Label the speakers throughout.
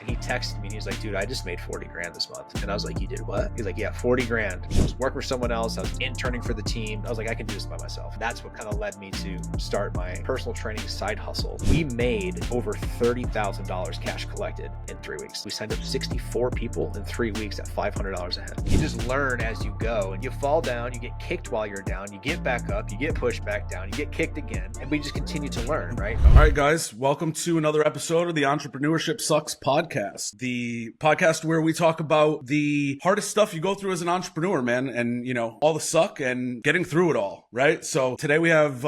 Speaker 1: And he texted me and he's like, dude, I just made 40 grand this month. And I was like, you did what? He's like, yeah, 40 grand. I was working for someone else. I was interning for the team. I was like, I can do this by myself. That's what kind of led me to start my personal training side hustle. We made over $30,000 cash collected in 3 weeks. We signed up 64 people in 3 weeks at $500 a head. You just learn as you go, and you fall down, you get kicked while you're down, you get back up, you get pushed back down, you get kicked again, and we just continue to learn, right?
Speaker 2: All right, guys, welcome to another episode of the Entrepreneurship Sucks Podcast, the podcast where we talk about the hardest stuff you go through as an entrepreneur, man, and, you know, all the suck and getting through it all, right? So today we have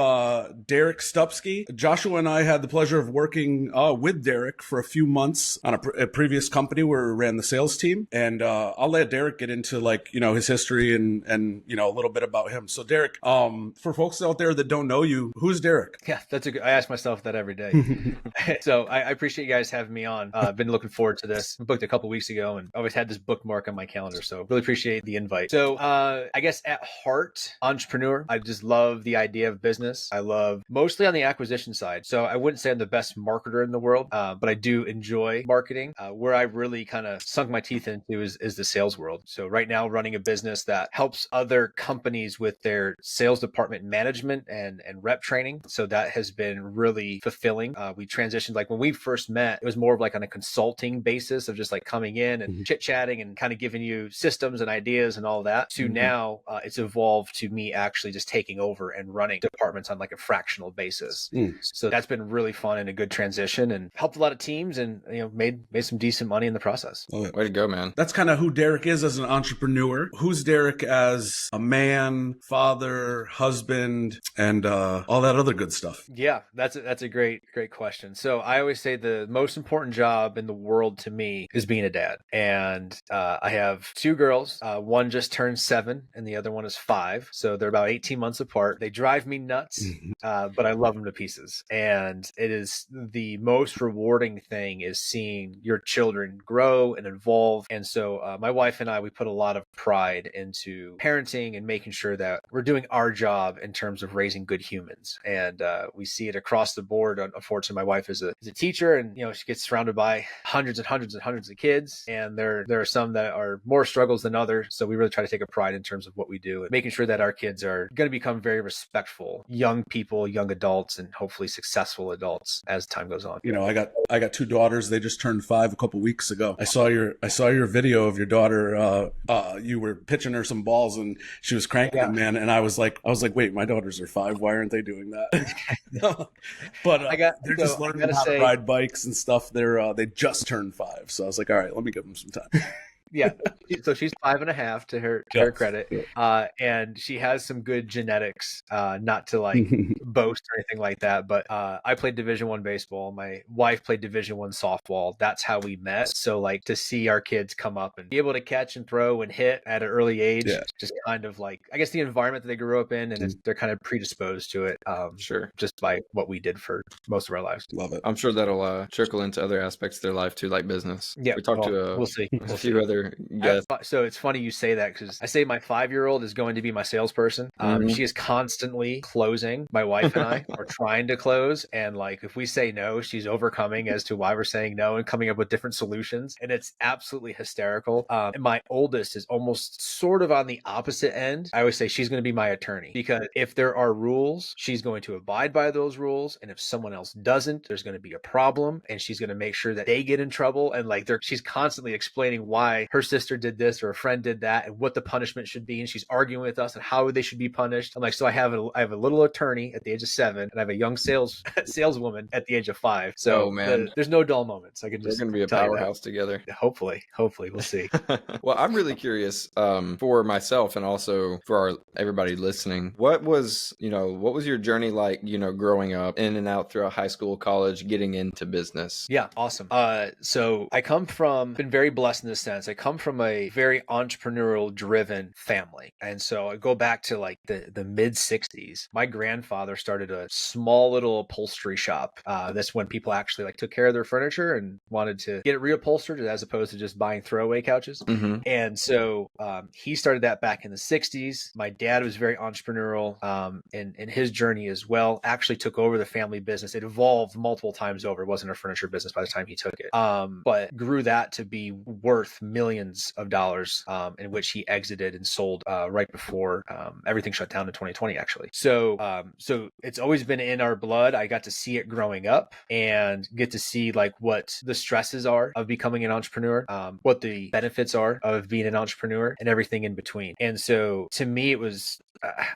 Speaker 2: Derek Stupski. Joshua and I had the pleasure of working with Derek for a few months on a previous company where we ran the sales team, and I'll let Derek get into, like, you know, his history and you know, a little bit about him. So Derek, for folks out there that don't know you, who's Derek?
Speaker 1: Yeah, I ask myself that every day. So I appreciate you guys having me on. I've been looking forward to this. I booked a couple weeks ago and I always had this bookmark on my calendar. So really appreciate the invite. So I guess at heart, entrepreneur. I just love the idea of business. I love mostly on the acquisition side. So I wouldn't say I'm the best marketer in the world, but I do enjoy marketing. Where I really kind of sunk my teeth into is the sales world. So right now running a business that helps other companies with their sales department management and rep training. So that has been really fulfilling. We transitioned, like when we first met, it was more of like on a consulting basis of just like coming in and chit-chatting and kind of giving you systems and ideas and all that, to now it's evolved to me actually just taking over and running departments on like a fractional basis. So that's been really fun and a good transition, and helped a lot of teams, and, you know, made some decent money in the process.
Speaker 3: Way to go, man.
Speaker 2: That's kind of who Derek is as an entrepreneur. Who's Derek as a man, father, husband, and all that other good stuff?
Speaker 1: Yeah, that's a great question. So I always say the most important job in the world to me is being a dad. And I have two girls. One just turned 7 and the other one is 5. So they're about 18 months apart. They drive me nuts, but I love them to pieces. And it is the most rewarding thing is seeing your children grow and evolve. And so my wife and I, we put a lot of pride into parenting and making sure that we're doing our job in terms of raising good humans. And we see it across the board. Unfortunately, my wife is a teacher, and, you know, she gets surrounded by hundreds and hundreds and hundreds of kids. And there are some that are more struggles than others. So we really try to take a pride in terms of what we do and making sure that our kids are going to become very respectful young people, young adults, and hopefully successful adults as time goes on.
Speaker 2: You know, I got 2 daughters. They just turned 5 a couple weeks ago. I saw your video of your daughter. You were pitching her some balls and she was cranking them, man. And I was like, wait, my daughters are 5. Why aren't they doing that? But they're just learning how to ride bikes and stuff. They just turned 5. So I was like, all right, let me give them some time.
Speaker 1: Yeah. So she's 5.5 to her credit. And she has some good genetics, not to like boast or anything like that. But I played Division I baseball. My wife played Division I softball. That's how we met. So like to see our kids come up and be able to catch and throw and hit at an early age, just kind of like, I guess, the environment that they grew up in, and they're kind of predisposed to it.
Speaker 3: Sure.
Speaker 1: Just by what we did for most of our lives.
Speaker 2: Love it.
Speaker 3: I'm sure that'll trickle into other aspects of their life too, like business.
Speaker 1: Yeah.
Speaker 3: We talked to
Speaker 1: we'll see.
Speaker 3: a few other guests.
Speaker 1: So it's funny you say that, because I say my 5-year-old is going to be my salesperson. She is constantly closing. My wife and I are trying to close. And like, if we say no, she's overcoming as to why we're saying no and coming up with different solutions. And it's absolutely hysterical. And my oldest is almost sort of on the opposite end. I always say she's going to be my attorney, because if there are rules, she's going to abide by those rules. And if someone else doesn't, there's going to be a problem, and she's going to make sure that they get in trouble. And like, she's constantly explaining why her sister did this or a friend did that and what the punishment should be. And she's arguing with us and how they should be punished. I'm like, so I have a little attorney at the age of 7, and I have a young saleswoman at the age of 5. So there's no dull moments. I can just,
Speaker 3: they're going to be a powerhouse together.
Speaker 1: Hopefully we'll see.
Speaker 3: Well, I'm really curious for myself and also for everybody listening. What was your journey like, growing up in and out throughout high school, college, getting into business?
Speaker 1: Yeah. Awesome. So I been very blessed in this sense. I come from a very entrepreneurial driven family. And so I go back to like the mid 60s. My grandfather started a small little upholstery shop. That's when people actually like took care of their furniture and wanted to get it reupholstered as opposed to just buying throwaway couches.
Speaker 3: Mm-hmm.
Speaker 1: And so he started that back in the 60s. My dad was very entrepreneurial in his journey as well, actually took over the family business. It evolved multiple times over. It wasn't a furniture business by the time he took it, but grew that to be worth millions of dollars, in which he exited and sold right before everything shut down in 2020, actually. So it's always been in our blood. I got to see it growing up and get to see like what the stresses are of becoming an entrepreneur, what the benefits are of being an entrepreneur, and everything in between. And so to me, it was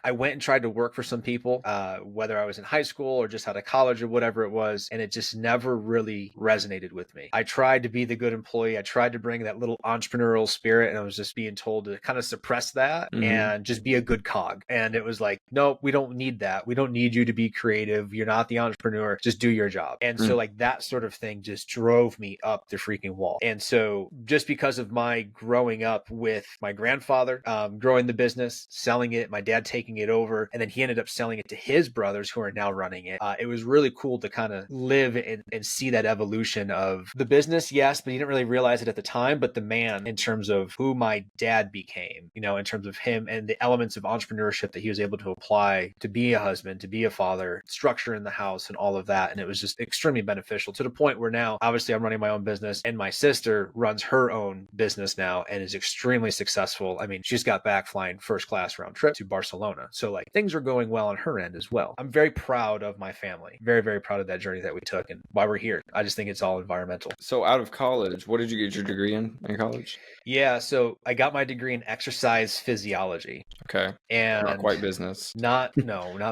Speaker 1: I went and tried to work for some people, whether I was in high school or just out of college or whatever it was, and it just never really resonated with me. I tried to be the good employee. I tried to bring that little entrepreneurial spirit, and I was just being told to kind of suppress that and just be a good cog. And it was like, no, we don't need that. We don't need you to be creative. You're not the entrepreneur. Just do your job. And so like that sort of thing just drove me up the freaking wall. And so just because of my growing up with my grandfather, growing the business, selling it, my dad taking it over, and then he ended up selling it to his brothers who are now running it. It was really cool to kind of live and see that evolution of the business, yes, but he didn't really realize it at the time, but the man in terms of who my dad became, you know, in terms of him and the elements of entrepreneurship that he was able to apply to be a husband, to be a father, structure in the house and all of that. And it was just extremely beneficial to the point where now, obviously I'm running my own business and my sister runs her own business now and is extremely successful. I mean, she's got back flying first class round trip to Barcelona. So like things are going well on her end as well. I'm very proud of my family. Very, very proud of that journey that we took and why we're here. I just think it's all environmental.
Speaker 3: So out of college, what did you get your degree in college?
Speaker 1: Yeah. So I got my degree in exercise physiology.
Speaker 3: Okay.
Speaker 1: And
Speaker 3: not quite business.
Speaker 1: Not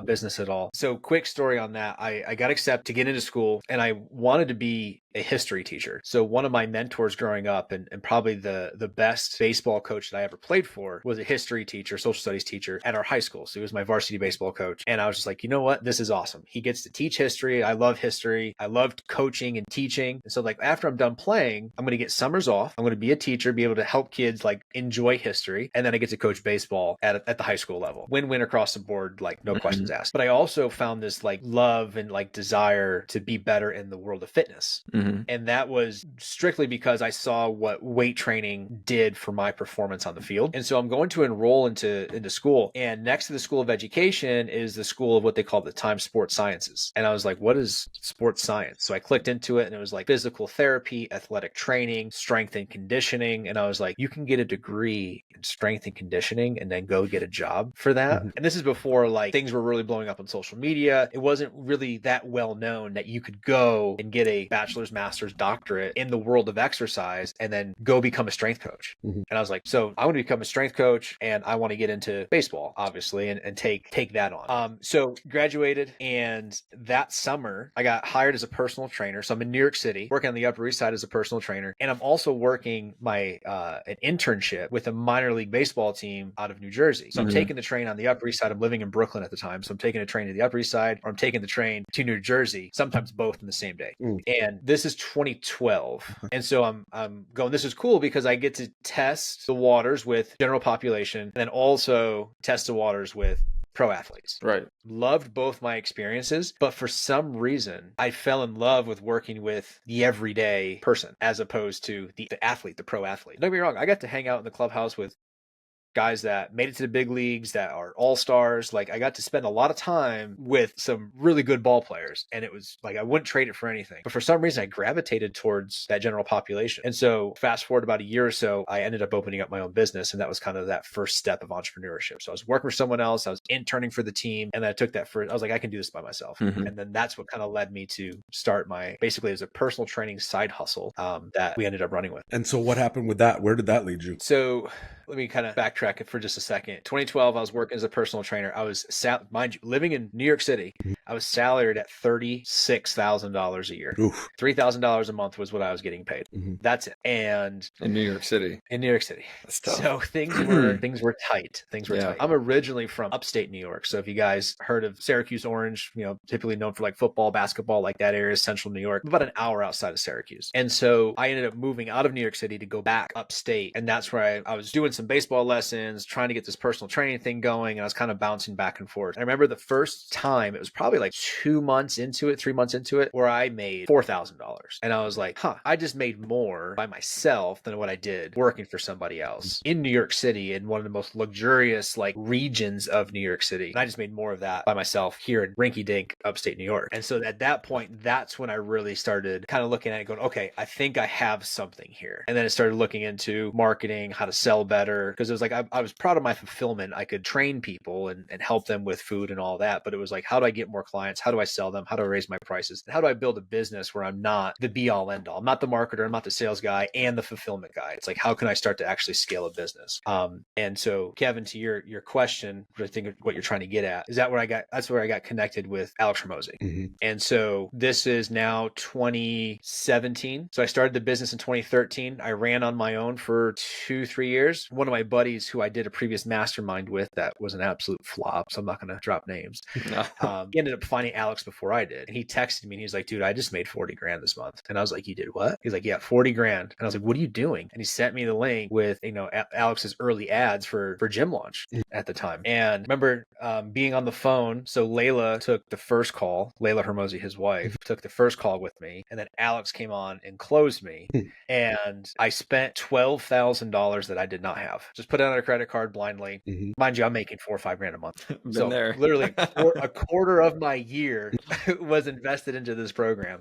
Speaker 1: business at all. So quick story on that. I got accepted to get into school and I wanted to be a history teacher. So one of my mentors growing up and probably the best baseball coach that I ever played for was a history teacher, social studies teacher at our high school. So he was my varsity baseball coach. And I was just like, you know what? This is awesome. He gets to teach history. I love history. I loved coaching and teaching. And so like after I'm done playing, I'm going to get summers off. I'm going to be a teacher, be able to help kids like enjoy history. And then I get to coach baseball at the high school level. Win-win across the board, like no questions asked. But I also found this like love and like desire to be better in the world of fitness. And that was strictly because I saw what weight training did for my performance on the field. And so I'm going to enroll into school. And next to the School of Education is the School of what they call the Times Sports Sciences. And I was like, what is sports science? So I clicked into it and it was like physical therapy, athletic training, strength and conditioning. And I was like, you can get a degree in strength and conditioning and then go get a job for that. And this is before like things were really blowing up on social media. It wasn't really that well known that you could go and get a bachelor's, master's, doctorate in the world of exercise and then go become a strength coach. And I was like, so I want to become a strength coach and I want to get into baseball, obviously, and take that on. So graduated, and that summer I got hired as a personal trainer. So I'm in New York City working on the Upper East Side as a personal trainer. And I'm also working my an internship with a minor league baseball team out of New Jersey. So I'm taking the train on the Upper East Side. I'm living in Brooklyn at the time. So I'm taking a train to the Upper East Side, or I'm taking the train to New Jersey, sometimes both in the same day. And this is 2012. And so I'm going, this is cool because I get to test the waters with general population and then also test the waters with pro athletes.
Speaker 3: Right.
Speaker 1: Loved both my experiences, but for some reason, I fell in love with working with the everyday person as opposed to the athlete, the pro athlete. Don't get me wrong, I got to hang out in the clubhouse with guys that made it to the big leagues, that are all-stars. Like I got to spend a lot of time with some really good ball players, and it was like I wouldn't trade it for anything. But for some reason I gravitated towards that general population. And so fast forward about a year or so, I ended up opening up my own business, and that was kind of that first step of entrepreneurship. So I was working for someone else, I was interning for the team, and then I took that I was like, I can do this by myself. And then that's what kind of led me to start my, basically as a personal training side hustle that we ended up running with.
Speaker 2: And so what happened with that? Where did that lead you?
Speaker 1: So let me kind of backtrack backtrack it for just a second. 2012, I was working as a personal trainer. I was, mind you, living in New York City. I was salaried at $36,000 a year.
Speaker 2: Oof.
Speaker 1: $3,000 a month was what I was getting paid. That's it. And
Speaker 3: in New York City.
Speaker 1: That's tough. So things were tight. Tight. I'm originally from upstate New York. So if you guys heard of Syracuse Orange, typically known for like football, basketball, like that area, central New York, about an hour outside of Syracuse. And so I ended up moving out of New York City to go back upstate. And that's where I was doing some baseball lessons, trying to get this personal training thing going. And I was kind of bouncing back and forth. I remember the first time, it was probably like 3 months into it, where I made $4,000. And I was like, I just made more by myself than what I did working for somebody else in New York City, in one of the most luxurious like regions of New York City. And I just made more of that by myself here in rinky dink upstate New York. And so at that point, that's when I really started kind of looking at it going, okay, I think I have something here. And then I started looking into marketing, how to sell better, because it was like, I was proud of my fulfillment. I could train people and help them with food and all that. But it was like, how do I get more clients? How do I sell them? How do I raise my prices? And how do I build a business where I'm not the be all end all? I'm not the marketer. I'm not the sales guy and the fulfillment guy. It's like, how can I start to actually scale a business? And so Kevin, to your question, which I think what you're trying to get at, is that's where I got connected with Alex Hormozi. And so this is now 2017. So I started the business in 2013. I ran on my own for 2-3 years. One of my buddies who I did a previous mastermind with, that was an absolute flop, so I'm not going to drop names. He ended up finding Alex before I did. And he texted me and he's like, dude, I just made 40 grand this month. And I was like, you did what? He's like, yeah, 40 grand. And I was like, what are you doing? And he sent me the link with, Alex's early ads for gym launch at the time. And I remember being on the phone. So Layla took the first call. Layla Hormozi, his wife, took the first call with me. And then Alex came on and closed me. And I spent $12,000 that I did not have. Just put it on a credit card blindly. Mind you, I'm making $4 or $5 grand a month. So literally a quarter of my year was invested into this program.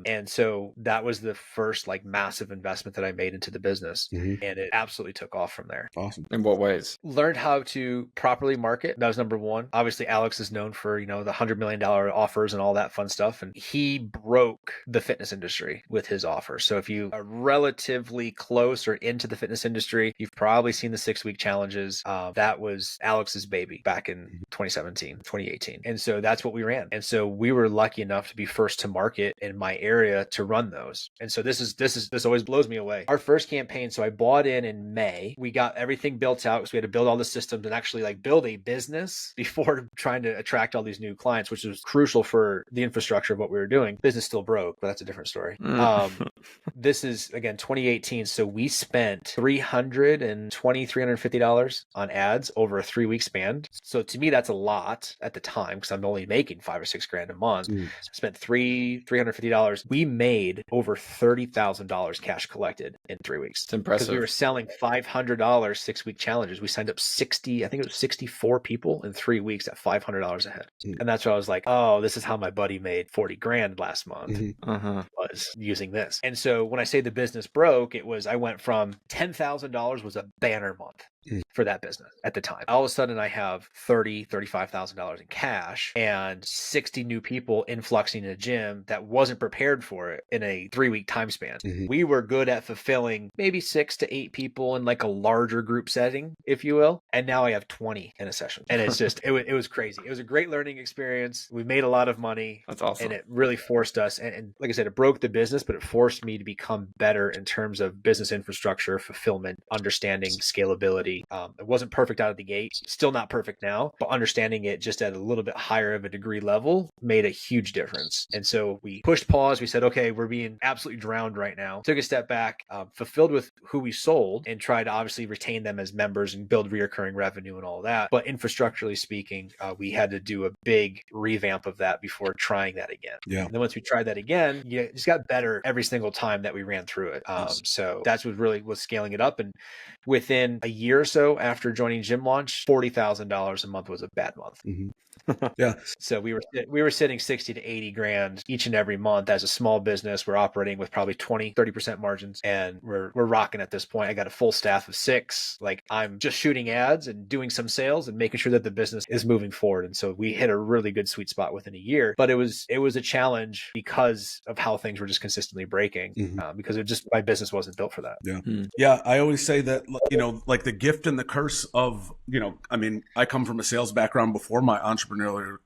Speaker 1: And so that was the first like massive investment that I made into the business. And it absolutely took off from there.
Speaker 2: Awesome.
Speaker 3: In what ways?
Speaker 1: Learned how to properly market. That was number one. Obviously, Alex is known for, the $100 million offers and all that fun stuff. And he broke the fitness industry with his offers. So if you are relatively close or into the fitness industry, you've probably seen the 6-week challenges. That was Alex's baby back in 2017, 2018. And so that's what we ran. And so we were lucky enough to be first to market in my area to run those. And so this always blows me away. Our first campaign, so I bought in May. We got everything built out. So we had to build all the systems and actually like build a business before trying to attract all these new clients, which was crucial for the infrastructure of what we were doing. Business still broke, but that's a different story. This is again 2018. So we spent $350 on ads over a 3-week span. So to me, that's a lot at the time because I'm only making $5 or $6 grand a month. Spent $350. We made over $30,000 cash collected in 3 weeks.
Speaker 3: It's impressive.
Speaker 1: Because we were selling $500 6-week challenges. We signed up 64 people in 3 weeks at $500 a head. And that's why I was like, oh, this is how my buddy made 40 grand last month. Was using this. And so when I say the business broke, I went from $10,000 was a banner month for that business at the time. All of a sudden I have $35,000 in cash and 60 new people influxing in a gym that wasn't prepared for it in a 3-week time span. We were good at fulfilling maybe 6 to 8 people in like a larger group setting, if you will. And now I have 20 in a session. And it's just, it was crazy. It was a great learning experience. We made a lot of money.
Speaker 3: That's awesome.
Speaker 1: And it really forced us. And like I said, it broke the business, but it forced me to become better in terms of business infrastructure, fulfillment, understanding, scalability. It wasn't perfect out of the gate, still not perfect now, but understanding it just at a little bit higher of a degree level made a huge difference. And so we pushed pause. We said, okay, we're being absolutely drowned right now. Took a step back, fulfilled with who we sold and tried to obviously retain them as members and build reoccurring revenue and all that. But infrastructurally speaking, we had to do a big revamp of that before trying that again. And then once we tried that again, it just got better every single time that we ran through it. So that's what really was scaling it up. And within a year or so after joining Gym Launch, $40,000 a month was a bad month.
Speaker 2: Yeah.
Speaker 1: So we were sitting 60 to 80 grand each and every month as a small business. We're operating with probably 20-30% margins, and we're rocking at this point. I got a full staff of 6. Like, I'm just shooting ads and doing some sales and making sure that the business is moving forward. And so we hit a really good sweet spot within a year, but it was a challenge because of how things were just consistently breaking, because my business wasn't built for that.
Speaker 2: Yeah. Yeah. I always say that, like the gift and the curse of, I mean, I come from a sales background before my entrepreneurial,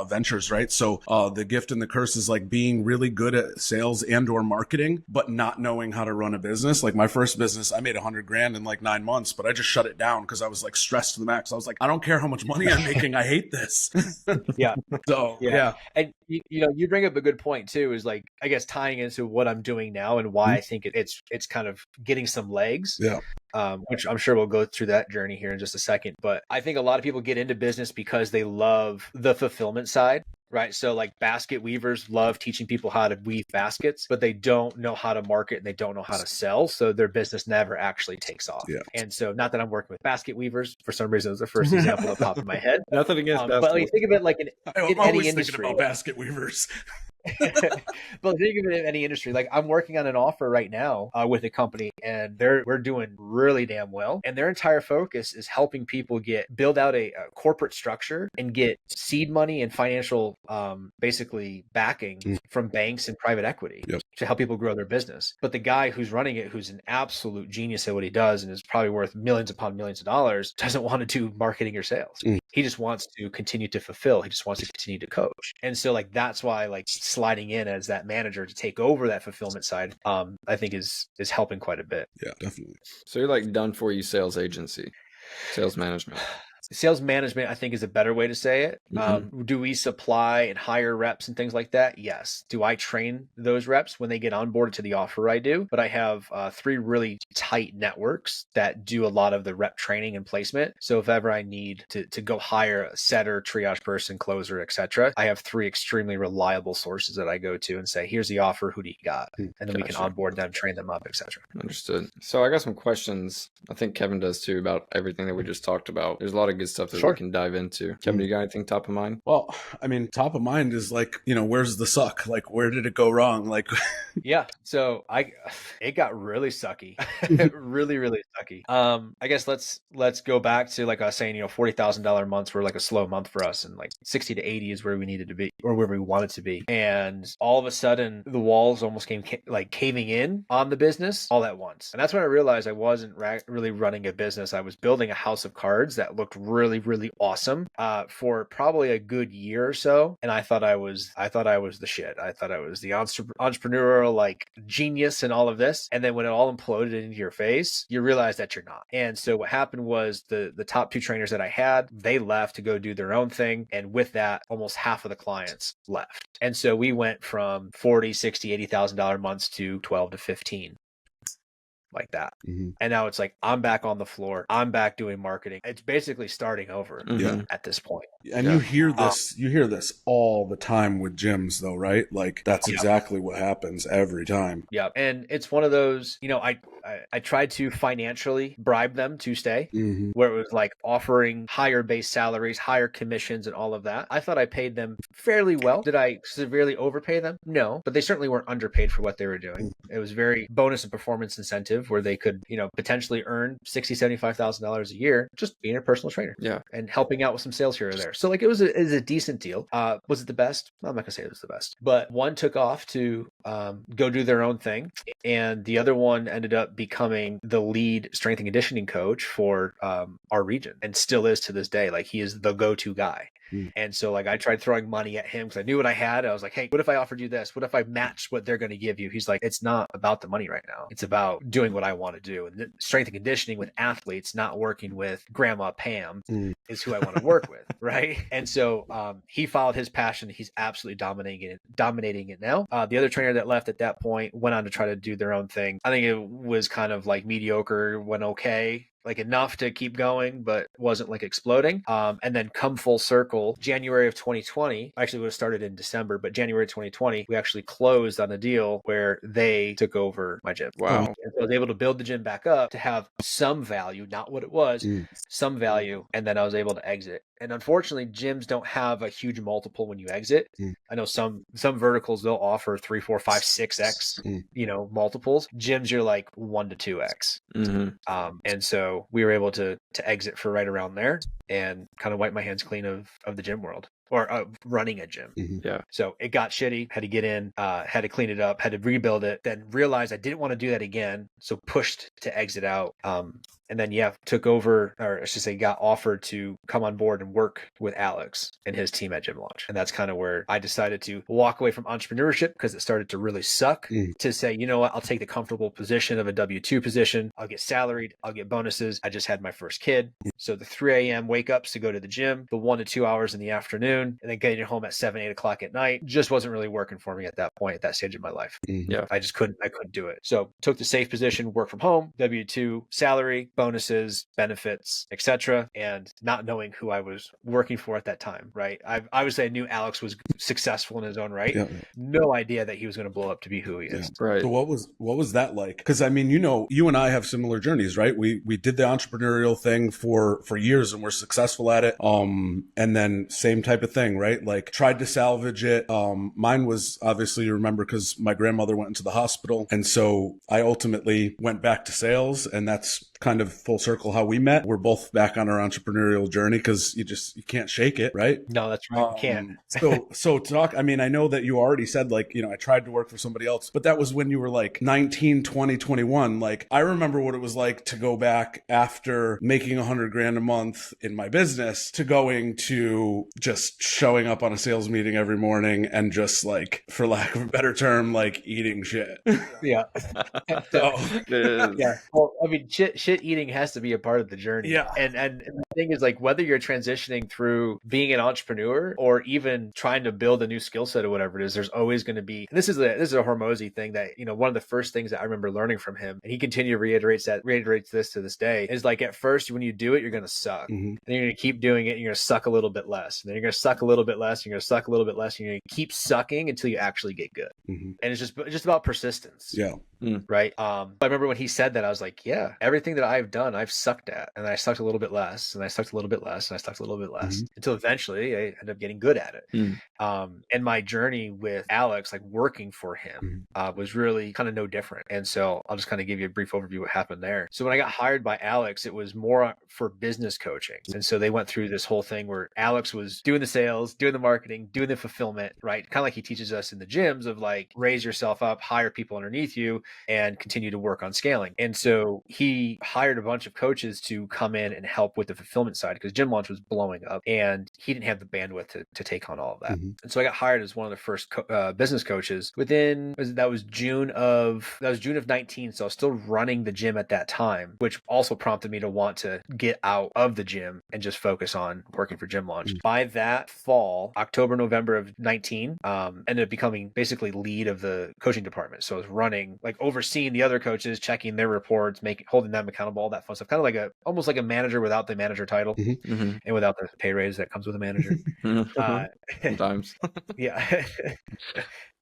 Speaker 2: ventures, right? So the gift and the curse is like being really good at sales and or marketing, but not knowing how to run a business. Like my first business, I made 100 grand in like 9 months, but I just shut it down because I was like stressed to the max. I was like, I don't care how much money I'm making. I hate this.
Speaker 1: Yeah.
Speaker 2: So, yeah.
Speaker 1: And you bring up a good point too, is like, I guess tying into what I'm doing now and why I think it's kind of getting some legs.
Speaker 2: Yeah.
Speaker 1: Which I'm sure we'll go through that journey here in just a second. But I think a lot of people get into business because they love the fulfillment side, right? So like basket weavers love teaching people how to weave baskets, but they don't know how to market and they don't know how to sell. So their business never actually takes off. Yeah. And so not that I'm working with basket weavers, for some reason, it was the first example that popped in my head.
Speaker 3: Nothing against basket
Speaker 1: but like, think of it like in any industry.
Speaker 2: Thinking about basket weavers.
Speaker 1: But think of it in any industry. Like I'm working on an offer right now with a company, and we're doing really damn well. And their entire focus is helping people build out a corporate structure and get seed money and financial basically backing from banks and private equity to help people grow their business. But the guy who's running it, who's an absolute genius at what he does and is probably worth millions upon millions of dollars, doesn't want to do marketing or sales. He just wants to continue to fulfill. He just wants to continue to coach. And so like that's why like sliding in as that manager to take over that fulfillment side, I think is helping quite a bit.
Speaker 2: Yeah, definitely.
Speaker 3: So you're like done for you sales agency, sales management.
Speaker 1: Sales management, I think, is a better way to say it. Do we supply and hire reps and things like that? Yes. Do I train those reps when they get onboarded to the offer? I do. But I have 3 really tight networks that do a lot of the rep training and placement. So if ever I need to go hire a setter, triage person, closer, etc., I have 3 extremely reliable sources that I go to and say, here's the offer, who do you got? And then we can onboard them, train them up, etc.
Speaker 3: Understood. So I got some questions. I think Kevin does too, about everything that we just talked about. There's a lot of good stuff that we can dive into. Kevin, you got anything top of mind?
Speaker 2: Well, I mean, top of mind is like, where's the suck? Like, where did it go wrong? Like,
Speaker 1: yeah. So it got really sucky, really, really sucky. I guess let's go back to, like I was saying, $40,000 months were like a slow month for us, and like 60 to 80 is where we needed to be, or where we wanted to be. And all of a sudden the walls almost came caving in on the business all at once. And that's when I realized I wasn't really running a business. I was building a house of cards that looked really, really awesome for probably a good year or so. And I thought I was the shit. I thought I was the entrepreneurial like genius and all of this. And then when it all imploded into your face, you realize that you're not. And so what happened was the top 2 trainers that I had, they left to go do their own thing. And with that, almost half of the clients left. And so we went from $40,000, $60,000, $80,000 months to 12 to 15. Like that. And now it's like, I'm back on the floor. I'm back doing marketing. It's basically starting over at this point.
Speaker 2: And you hear this all the time with gyms though, right? Like that's exactly what happens every time.
Speaker 1: Yeah. And it's one of those, I tried to financially bribe them to stay, where it was like offering higher base salaries, higher commissions and all of that. I thought I paid them fairly well. Did I severely overpay them? No, but they certainly weren't underpaid for what they were doing. It was very bonus and performance incentive where they could, potentially earn $60,000, $75,000 a year just being a personal trainer.
Speaker 3: Yeah.
Speaker 1: And helping out with some sales here or there. So like it was a decent deal. Was it the best? I'm not gonna say it was the best, but one took off to go do their own thing, and the other one ended up becoming the lead strength and conditioning coach for our region, and still is to this day. Like he is the go-to guy. And so like I tried throwing money at him because I knew what I had. I was like, hey, what if I offered you this? What if I matched what they're going to give you? He's like, it's not about the money right now. It's about doing what I want to do. And strength and conditioning with athletes, not working with Grandma Pam is who I want to work with. Right. And so he followed his passion. He's absolutely dominating it now. The other trainer that left at that point went on to try to do their own thing. I think it was kind of like mediocre, went okay. like enough to keep going, but wasn't like exploding. And then come full circle, January of 2020, actually would have started in December, but January 2020, we actually closed on a deal where they took over my gym.
Speaker 3: Wow.
Speaker 1: And so I was able to build the gym back up to have some value, not what it was, some value. And then I was able to exit. And unfortunately, gyms don't have a huge multiple when you exit. I know some verticals, they'll offer 3, 4, 5, 6x, multiples. Gyms, you're like 1 to 2x. And so we were able to exit for right around there and kind of wipe my hands clean of the gym world. Or running a gym.
Speaker 3: Yeah.
Speaker 1: So it got shitty, had to get in, had to clean it up, had to rebuild it, then realized I didn't want to do that again. So pushed to exit out. And then, took over, or I should say, got offered to come on board and work with Alex and his team at Gym Launch. And that's kind of where I decided to walk away from entrepreneurship because it started to really suck, to say, you know what, I'll take the comfortable position of a W-2 position. I'll get salaried. I'll get bonuses. I just had my first kid. So the 3 a.m. wake ups to go to the gym, the 1 to 2 hours in the afternoon, and then getting home at 7, 8 o'clock at night just wasn't really working for me at that point, at that stage of my life.
Speaker 3: Yeah.
Speaker 1: I couldn't do it. So took the safe position, work from home, W-2 salary, bonuses, benefits, etc. And not knowing who I was working for at that time, right? I obviously I knew Alex was successful in his own right. No idea that he was going to blow up to be who he is.
Speaker 3: Right.
Speaker 2: So what was that like? Because I mean, you and I have similar journeys, right? We did the entrepreneurial thing for years and we're successful at it. And then same type of thing, right? Like tried to salvage it. Mine was obviously, you remember, because my grandmother went into the hospital. And so I ultimately went back to sales, and that's kind of full circle how we met. We're both back on our entrepreneurial journey because you can't shake it, right?
Speaker 1: No, that's right. You can't.
Speaker 2: So talk, I mean, I know that you already said like, I tried to work for somebody else, but that was when you were like 19, 20, 21. Like I remember what it was like to go back after making $100,000 a month in my business to going to just showing up on a sales meeting every morning and just like, for lack of a better term, like eating shit.
Speaker 1: Yeah. Yeah. Well, I mean, shit eating has to be a part of the journey.
Speaker 2: Yeah.
Speaker 1: And the thing is, like, whether you're transitioning through being an entrepreneur or even trying to build a new skill set or whatever it is, there's always going to be, and this is a Hormozy thing that, one of the first things that I remember learning from him, and he continued to reiterates this to this day, is like at first when you do it, you're going to suck. And you're going to keep doing it and you're going to suck a little bit less. And then you're going to suck a little bit less. And you're going to suck a little bit less. And you're going to keep sucking until you actually get good. And it's just about persistence.
Speaker 2: Yeah.
Speaker 1: Right. I remember when he said that, I was like, yeah, everything that I've done, I've sucked at, and I sucked a little bit less, and I sucked a little bit less, and I sucked a little bit less, until eventually I ended up getting good at it. And my journey with Alex, like working for him, was really kind of no different. And so I'll just kind of give you a brief overview of what happened there. So when I got hired by Alex, it was more for business coaching. And so they went through this whole thing where Alex was doing the sales, doing the marketing, doing the fulfillment, right? Kind of like he teaches us in the gyms of like, raise yourself up, hire people underneath you, and continue to work on scaling. And so he hired a bunch of coaches to come in and help with the fulfillment side because Gym Launch was blowing up and he didn't have the bandwidth to take on all of that. And so I got hired as one of the first business coaches that was June of 19. So I was still running the gym at that time, which also prompted me to want to get out of the gym and just focus on working for Gym Launch. By that fall, October, November of 19, ended up becoming basically lead of the coaching department. So I was running, like overseeing the other coaches, checking their reports, holding them accountable, all that fun stuff. Kind of like almost like a manager without the manager title and without the pay raise that comes with a manager.
Speaker 3: Sometimes.
Speaker 1: Yeah.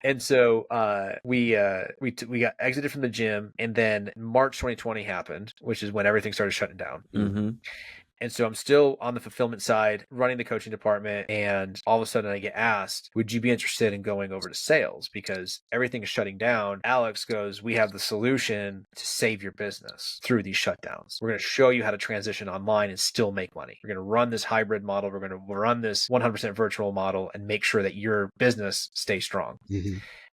Speaker 1: And so we got exited from the gym, and then March 2020 happened, which is when everything started shutting down. And so I'm still on the fulfillment side, running the coaching department. And all of a sudden I get asked, would you be interested in going over to sales? Because everything is shutting down. Alex goes, we have the solution to save your business through these shutdowns. We're going to show you how to transition online and still make money. We're going to run this hybrid model. We're going to run this 100% virtual model and make sure that your business stays strong.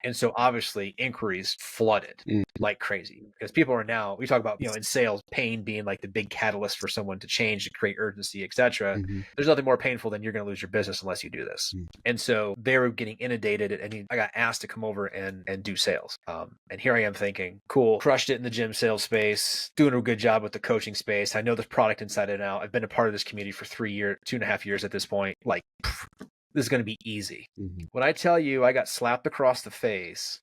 Speaker 1: And so obviously inquiries flooded like crazy because people are now, we talk about, in sales, pain being like the big catalyst for someone to change, to create urgency, etc. There's nothing more painful than you're going to lose your business unless you do this. And so they were getting inundated, and I got asked to come over and do sales. And here I am thinking, cool, crushed it in the gym sales space, doing a good job with the coaching space. I know this product inside and out. I've been a part of this community for 2.5 years at this point. Like, this is going to be easy. When I tell you I got slapped across the face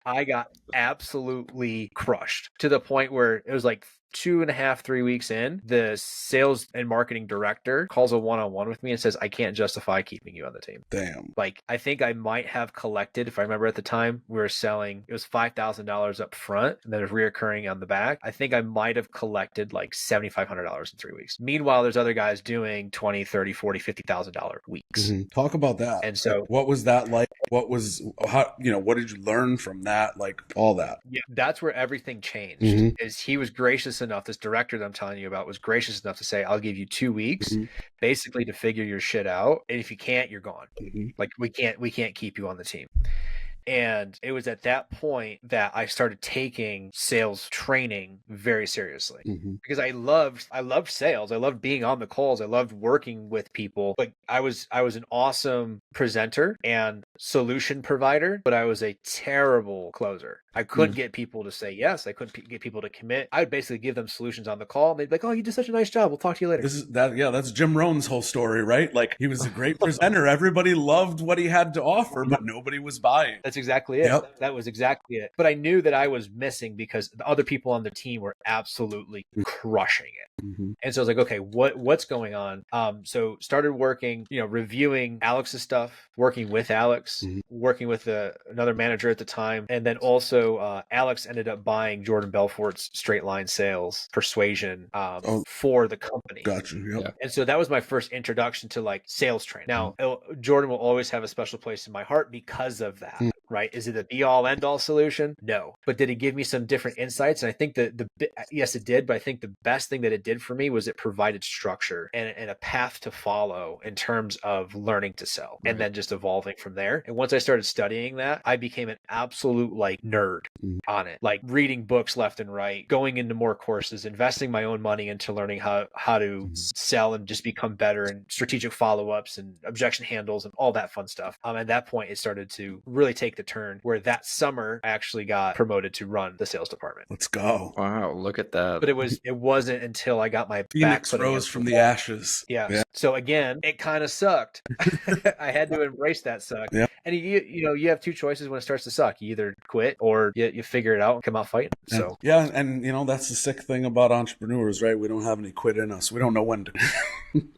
Speaker 1: I got absolutely crushed to the point where it was like 2.5, 3 weeks in, the sales and marketing director calls a one-on-one with me and says, I can't justify keeping you on the team.
Speaker 2: Damn.
Speaker 1: Like, I think I might have collected, if I remember at the time, we were selling, it was $5,000 up front and then it was reoccurring on the back. I think I might have collected like $7,500 in 3 weeks. Meanwhile, there's other guys doing $20, $30, $40, $50,000 weeks.
Speaker 2: Talk about that.
Speaker 1: And so,
Speaker 2: what was that like? What did you learn from that? Like all that.
Speaker 1: Yeah, that's where everything changed. Is he was gracious enough, this director that I'm telling you about was gracious enough to say, I'll give you 2 weeks basically to figure your shit out. And if you can't, you're gone. Like we can't keep you on the team. And it was at that point that I started taking sales training very seriously because I loved sales. I loved being on the calls. I loved working with people. But I was an awesome presenter and solution provider, but I was a terrible closer. I couldn't get people to say yes. I couldn't get people to commit. I would basically give them solutions on the call and they'd be like, oh, you did such a nice job. We'll talk to you later.
Speaker 2: That's Jim Rohn's whole story, right? Like he was a great presenter. Everybody loved what he had to offer, but nobody was buying.
Speaker 1: That's exactly it. Yep. That was exactly it. But I knew that I was missing because the other people on the team were absolutely crushing it. And so I was like, okay, what's going on? So started working, reviewing Alex's stuff, working with Alex, working with another manager at the time. And then also Alex ended up buying Jordan Belfort's straight line sales persuasion for the company.
Speaker 2: Gotcha. Yep.
Speaker 1: And so that was my first introduction to like sales training. Now, Jordan will always have a special place in my heart because of that. Right? Is it a be all end all solution? No. But did it give me some different insights? And I think yes, it did. But I think the best thing that it did for me was it provided structure and a path to follow in terms of learning to sell and then just evolving from there. And once I started studying that, I became an absolute like nerd on it, like reading books left and right, going into more courses, investing my own money into learning how to sell and just become better and strategic follow-ups and objection handles and all that fun stuff. At that point, it started to really take the turn where that summer I actually got promoted to run the sales department.
Speaker 2: Let's go.
Speaker 3: Wow, look at that.
Speaker 1: But it wasn't until I got my
Speaker 2: Phoenix rose from the ashes.
Speaker 1: Yeah. So again, it kind of sucked. I had to embrace that suck. Yeah. And you have two choices when it starts to suck. You either quit or you figure it out and come out fighting. So
Speaker 2: and that's the sick thing about entrepreneurs, right? We don't have any quit in us. We don't know when to.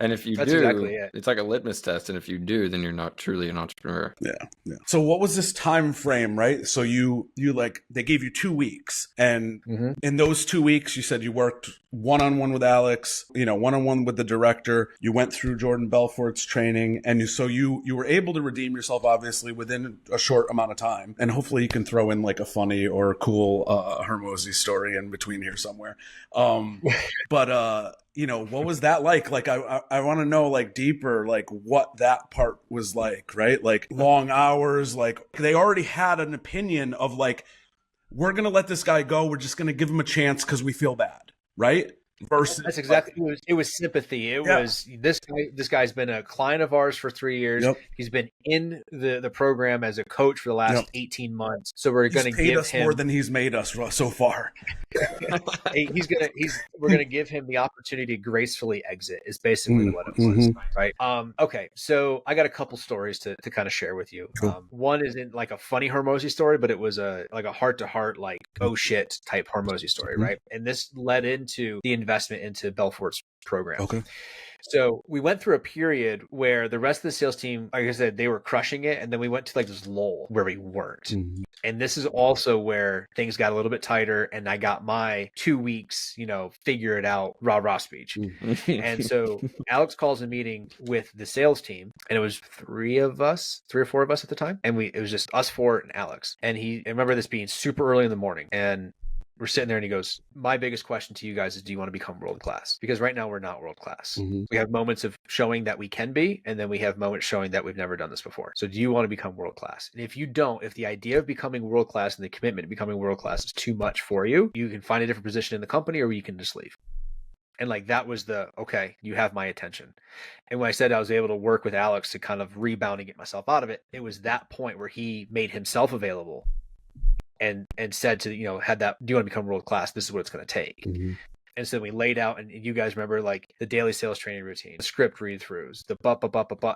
Speaker 3: And if you
Speaker 1: That's
Speaker 3: do,
Speaker 1: exactly it.
Speaker 3: It's like a litmus test. And if you do, then you're not truly an entrepreneur.
Speaker 2: Yeah. So what was this time frame, right? So you like, they gave you 2 weeks, and in those 2 weeks, you said you worked one-on-one with Alex, one-on-one with the director. You went through Jordan Belfort's training, and you were able to redeem yourself, obviously, within a short amount of time. And hopefully you can throw in like a funny or cool Hermosi story in between here somewhere. But what was that like? Like, I want to know like deeper, like what that part was like, right? Like long hours, like they already had an opinion of like, we're going to let this guy go. We're just going to give him a chance because we feel bad. Right? Versus
Speaker 1: that's exactly it was sympathy. It was this guy's been a client of ours for 3 years. He's been in the program as a coach for the last 18 months. So we're going to give
Speaker 2: us
Speaker 1: him
Speaker 2: more than he's made us so far.
Speaker 1: We're going to give him the opportunity to gracefully exit is basically what it was. Right. Okay. So I got a couple stories to kind of share with you. One isn't like a funny Hormozi story, but it was a heart to heart, like, oh shit type Hormozi story. Right. And this led into the investment into Belfort's program.
Speaker 2: Okay.
Speaker 1: So we went through a period where the rest of the sales team, like I said, they were crushing it. And then we went to like this lull where we weren't. And this is also where things got a little bit tighter. And I got my 2 weeks, figure it out, rah speech. And so Alex calls a meeting with the sales team, and it was 3 or 4 of us at the time. And it was just us 4 and Alex. And I remember this being super early in the morning, and we're sitting there and he goes, my biggest question to you guys is, do you want to become world class? Because right now we're not world class. We have moments of showing that we can be, and then we have moments showing that we've never done this before. So do you want to become world class? And if you don't, if the idea of becoming world class and the commitment to becoming world class is too much for you, you can find a different position in the company or you can just leave. And like, that was okay, you have my attention. And when I said I was able to work with Alex to kind of rebound and get myself out of it, it was that point where he made himself available and said to, had that, do you want to become world class? This is what it's going to take. And so we laid out, and you guys remember like the daily sales training routine, the script read throughs, the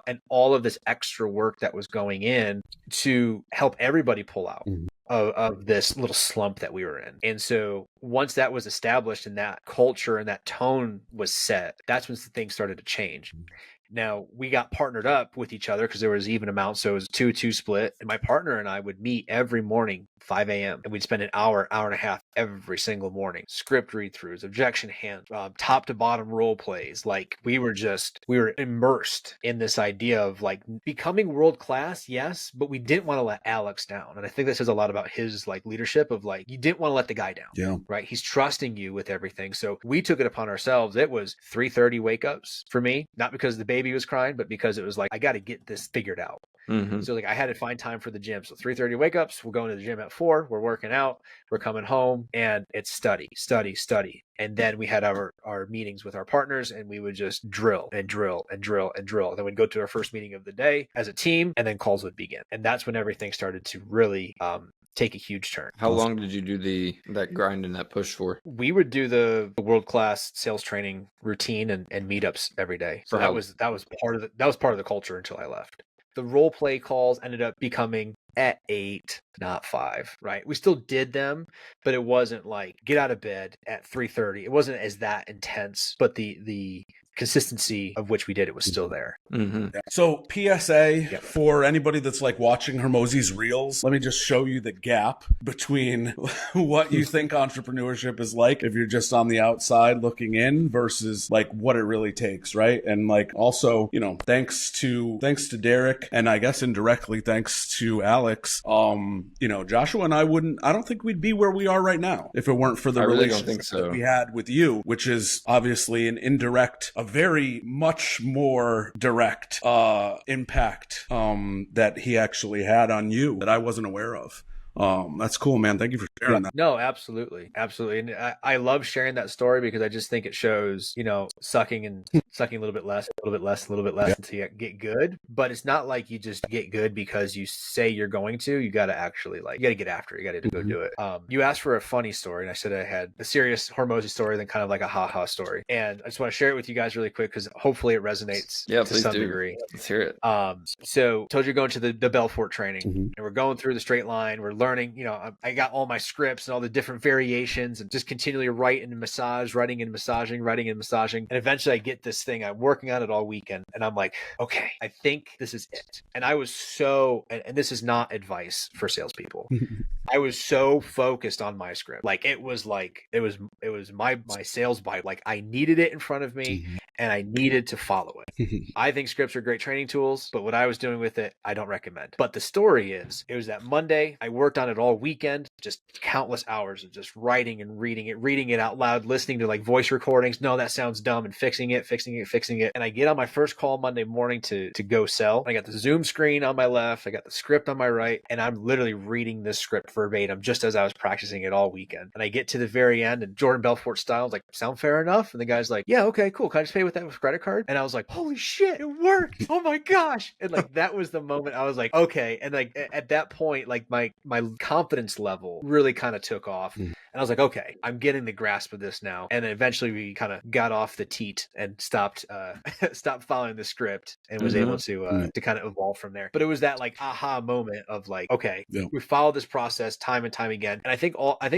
Speaker 1: and all of this extra work that was going in to help everybody pull out of this little slump that we were in. And so once that was established and that culture and that tone was set, that's when things started to change. Now, we got partnered up with each other because there was even amounts. So it was 2-2 split. And my partner and I would meet every morning, 5 a.m. And we'd spend an hour and a half every single morning. Script read-throughs, objection hands, top to bottom role plays. Like we were immersed in this idea of like becoming world-class, yes, but we didn't want to let Alex down. And I think that says a lot about his like leadership of like, you didn't want to let the guy down.
Speaker 2: Yeah.
Speaker 1: Right. He's trusting you with everything. So we took it upon ourselves. It was 3:30 wake-ups for me, not because the baby was crying, but because it was like, I got to get this figured out. So like I had to find time for the gym. So 3:30 wake ups, we're going to the gym at 4, we're working out, we're coming home, and it's study. And then we had our meetings with our partners, and we would just drill. And then we'd go to our first meeting of the day as a team, and then calls would begin. And that's when everything started to really take a huge turn.
Speaker 3: How long did you do that grind and that push for?
Speaker 1: We would do the world-class sales training routine and meetups every day. So that was part of the culture until I left. The role play calls ended up becoming at 8, not 5, right? We still did them, but it wasn't like get out of bed at 3:30. It wasn't as that intense, but the consistency of which we did it was still there.
Speaker 2: So PSA for anybody that's like watching Hormozi's reels, let me just show you the gap between what you think entrepreneurship is like if you're just on the outside looking in versus like what it really takes, right? And like also, you know, thanks to Derek, and I guess indirectly thanks to Alex, you know, Joshua and I don't think we'd be where we are right now if it weren't for the relationship that we had with you, which is obviously an indirect, a very much more direct impact that he actually had on you that I wasn't aware of. That's cool, man. Thank you for sharing that.
Speaker 1: No, absolutely. And I love sharing that story because I just think it shows, you know, sucking a little bit less until you get good. But it's not like you just get good because you say you're going to. You got to actually you got to get after it. You got to go do it. You asked for a funny story, and I said I had a serious Hormozi story, then kind of like a ha-ha story. And I just want to share it with you guys really quick because hopefully it resonates to some degree.
Speaker 3: Let's hear it.
Speaker 1: So told you going to the Belfort training, and we're going through the straight line. We're learning, you know, I got all my scripts and all the different variations and just continually writing and massaging. And eventually I get this thing. I'm working on it all weekend and I'm like, okay, I think this is it. And I was and this is not advice for salespeople. I was so focused on my script. Like it was my sales bite. Like I needed it in front of me and I needed to follow it. I think scripts are great training tools, but what I was doing with it, I don't recommend. But the story is, it was that Monday. I worked on it all weekend, just countless hours of just writing and reading it out loud, listening to like voice recordings. No, that sounds dumb, and fixing it. And I get on my first call Monday morning to go sell. I got the Zoom screen on my left. I got the script on my right, and I'm literally reading this script verbatim just as I was practicing it all weekend. And I get to the very end, and Jordan Belfort style, I was like, sound fair enough? And the guy's like, yeah, okay, cool. Can I just pay with that with credit card? And I was like, holy shit, it worked. Oh my gosh. And like, that was the moment I was like, okay. And like, at that point, like my confidence level really kind of took off. And I was like, okay, I'm getting the grasp of this now. And then eventually we kind of got off the teat and stopped following the script and was able to kind of evolve from there. But it was that like aha moment of like, okay, we followed this process time and time again. And I think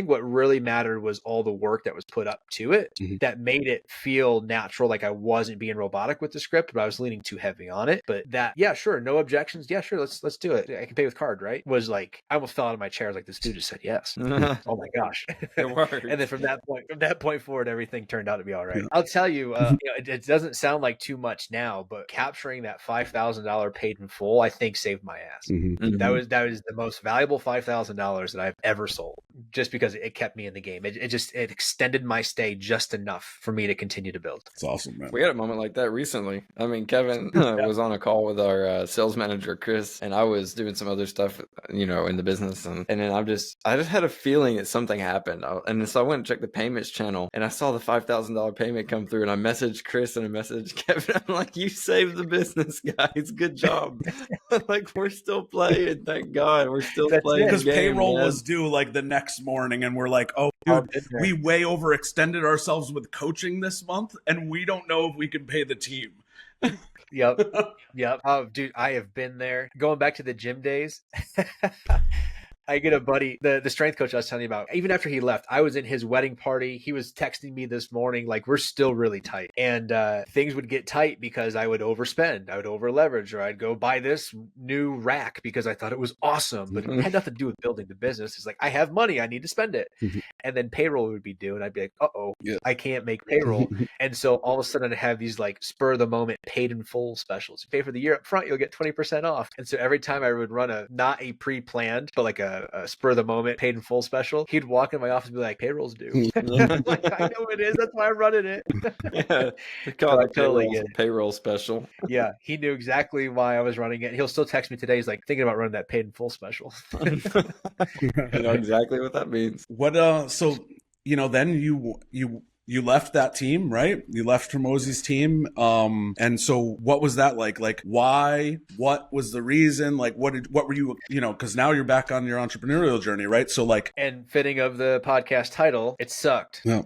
Speaker 1: what really mattered was all the work that was put up to it that made it feel natural. Like I wasn't being robotic with the script, but I was leaning too heavy on it. But that, yeah, sure, no objections. Yeah, sure, let's do it. I can pay with card, right? Was like, I almost fell out of my chair. Like, this dude just said yes. Oh my gosh.
Speaker 3: It worked.
Speaker 1: And then from that point forward, everything turned out to be all right. I'll tell you, you know, it doesn't sound like too much now, but capturing that $5,000 paid in full, I think saved my ass. That was the most valuable $5,000 that I've ever sold, just because it kept me in the game. It extended my stay just enough for me to continue to build.
Speaker 2: It's awesome, man.
Speaker 3: We had a moment like that recently. I mean, Kevin was on a call with our sales manager, Chris, and I was doing some other stuff, you know, in the business. And then I just had a feeling that something happened. And so I went and checked the payments channel and I saw the $5,000 payment come through, and I messaged Chris and I messaged Kevin. I'm like, you saved the business, guys. Good job. Like, we're still playing. Thank God. We're still playing.
Speaker 2: Because payroll was due like the next next morning and we're like, oh,
Speaker 1: I've
Speaker 2: dude,
Speaker 1: been there.
Speaker 2: we way overextended ourselves with coaching this month and we don't know if we can pay the team.
Speaker 1: Yep. Oh, dude, I have been there. Going back to the gym days. I get a buddy, the strength coach I was telling you about, even after he left, I was in his wedding party. He was texting me this morning, like, we're still really tight. And things would get tight because I would overspend, I would over leverage, or I'd go buy this new rack because I thought it was awesome, but it had nothing to do with building the business. It's like, I have money, I need to spend it. And then payroll would be due and I'd be like, I can't make payroll. And so all of a sudden I have these like spur of the moment paid in full specials. You pay for the year up front, you'll get 20% off. And so every time I would run not a pre-planned, but like a spur of the moment paid in full special, he'd walk in my office and be like, payroll's due. Like, I know it is, that's why I'm running it.
Speaker 3: Yeah, we call it
Speaker 1: totally get it.
Speaker 3: Payroll special.
Speaker 1: Yeah, he knew exactly why I was running it. He'll still text me today. He's like, thinking about running that paid in full special.
Speaker 3: I know exactly what that means.
Speaker 2: What so then you left that team, right? You left Hormozi's team. And so what was that like? Like, why? What was the reason? Like, what were you, because now you're back on your entrepreneurial journey, right? So like,
Speaker 1: and fitting of the podcast title, it sucked.
Speaker 2: Yeah.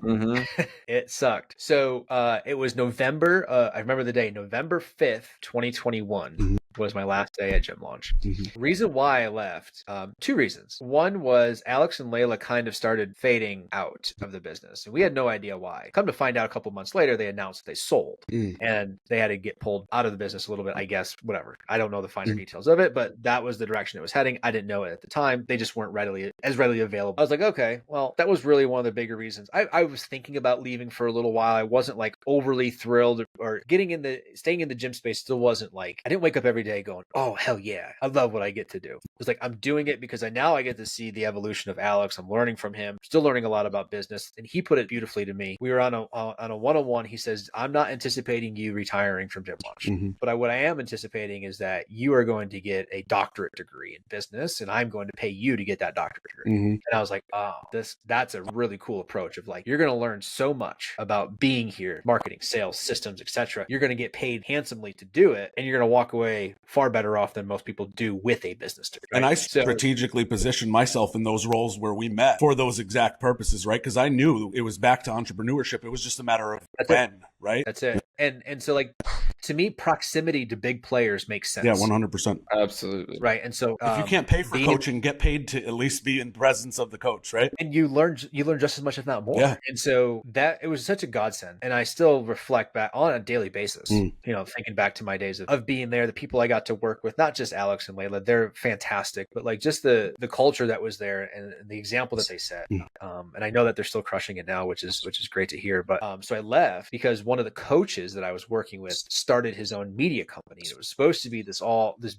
Speaker 1: It sucked. So it was November. I remember the day, November 5th, 2021. Was my last day at Gym Launch. Reason why I left, two reasons. One was Alex and Layla kind of started fading out of the business, and we had no idea why. Come to find out a couple months later, they announced they sold, and they had to get pulled out of the business a little bit, I guess, whatever. I don't know the finer details of it, but that was the direction it was heading. I didn't know it at the time. They just weren't as readily available. I was like, okay, well, that was really one of the bigger reasons. I was thinking about leaving for a little while. I wasn't like overly thrilled, or staying in the gym space still wasn't like, I didn't wake up every day going, oh, hell yeah, I love what I get to do. It was like, I'm doing it because I get to see the evolution of Alex. I'm learning from him, still learning a lot about business. And he put it beautifully to me. We were on a one-on-one. He says, I'm not anticipating you retiring from Gym Launch, but what I am anticipating is that you are going to get a doctorate degree in business, and I'm going to pay you to get that doctorate degree. And I was like, oh, that's a really cool approach of like, you're going to learn so much about being here, marketing, sales, systems, etc. You're going to get paid handsomely to do it, and you're going to walk away far better off than most people do with a business degree. Right?
Speaker 2: And I strategically positioned myself in those roles where we met for those exact purposes, right? Because I knew it was back to entrepreneurship. It was just a matter of when, right?
Speaker 1: That's it. And so like, to me, proximity to big players makes sense.
Speaker 2: Yeah, 100%.
Speaker 3: Absolutely.
Speaker 1: Right. And so
Speaker 2: if you can't pay for coaching, get paid to at least be in presence of the coach, right?
Speaker 1: And you learn just as much, if not more.
Speaker 2: Yeah.
Speaker 1: And so that it was such a godsend. And I still reflect back on a daily basis, thinking back to my days of being there, the people I got to work with, not just Alex and Layla, they're fantastic, but like just the culture that was there and the example that they set. And I know that they're still crushing it now, which is great to hear. But so I left because one of the coaches that I was working with started his own media company. It was supposed to be this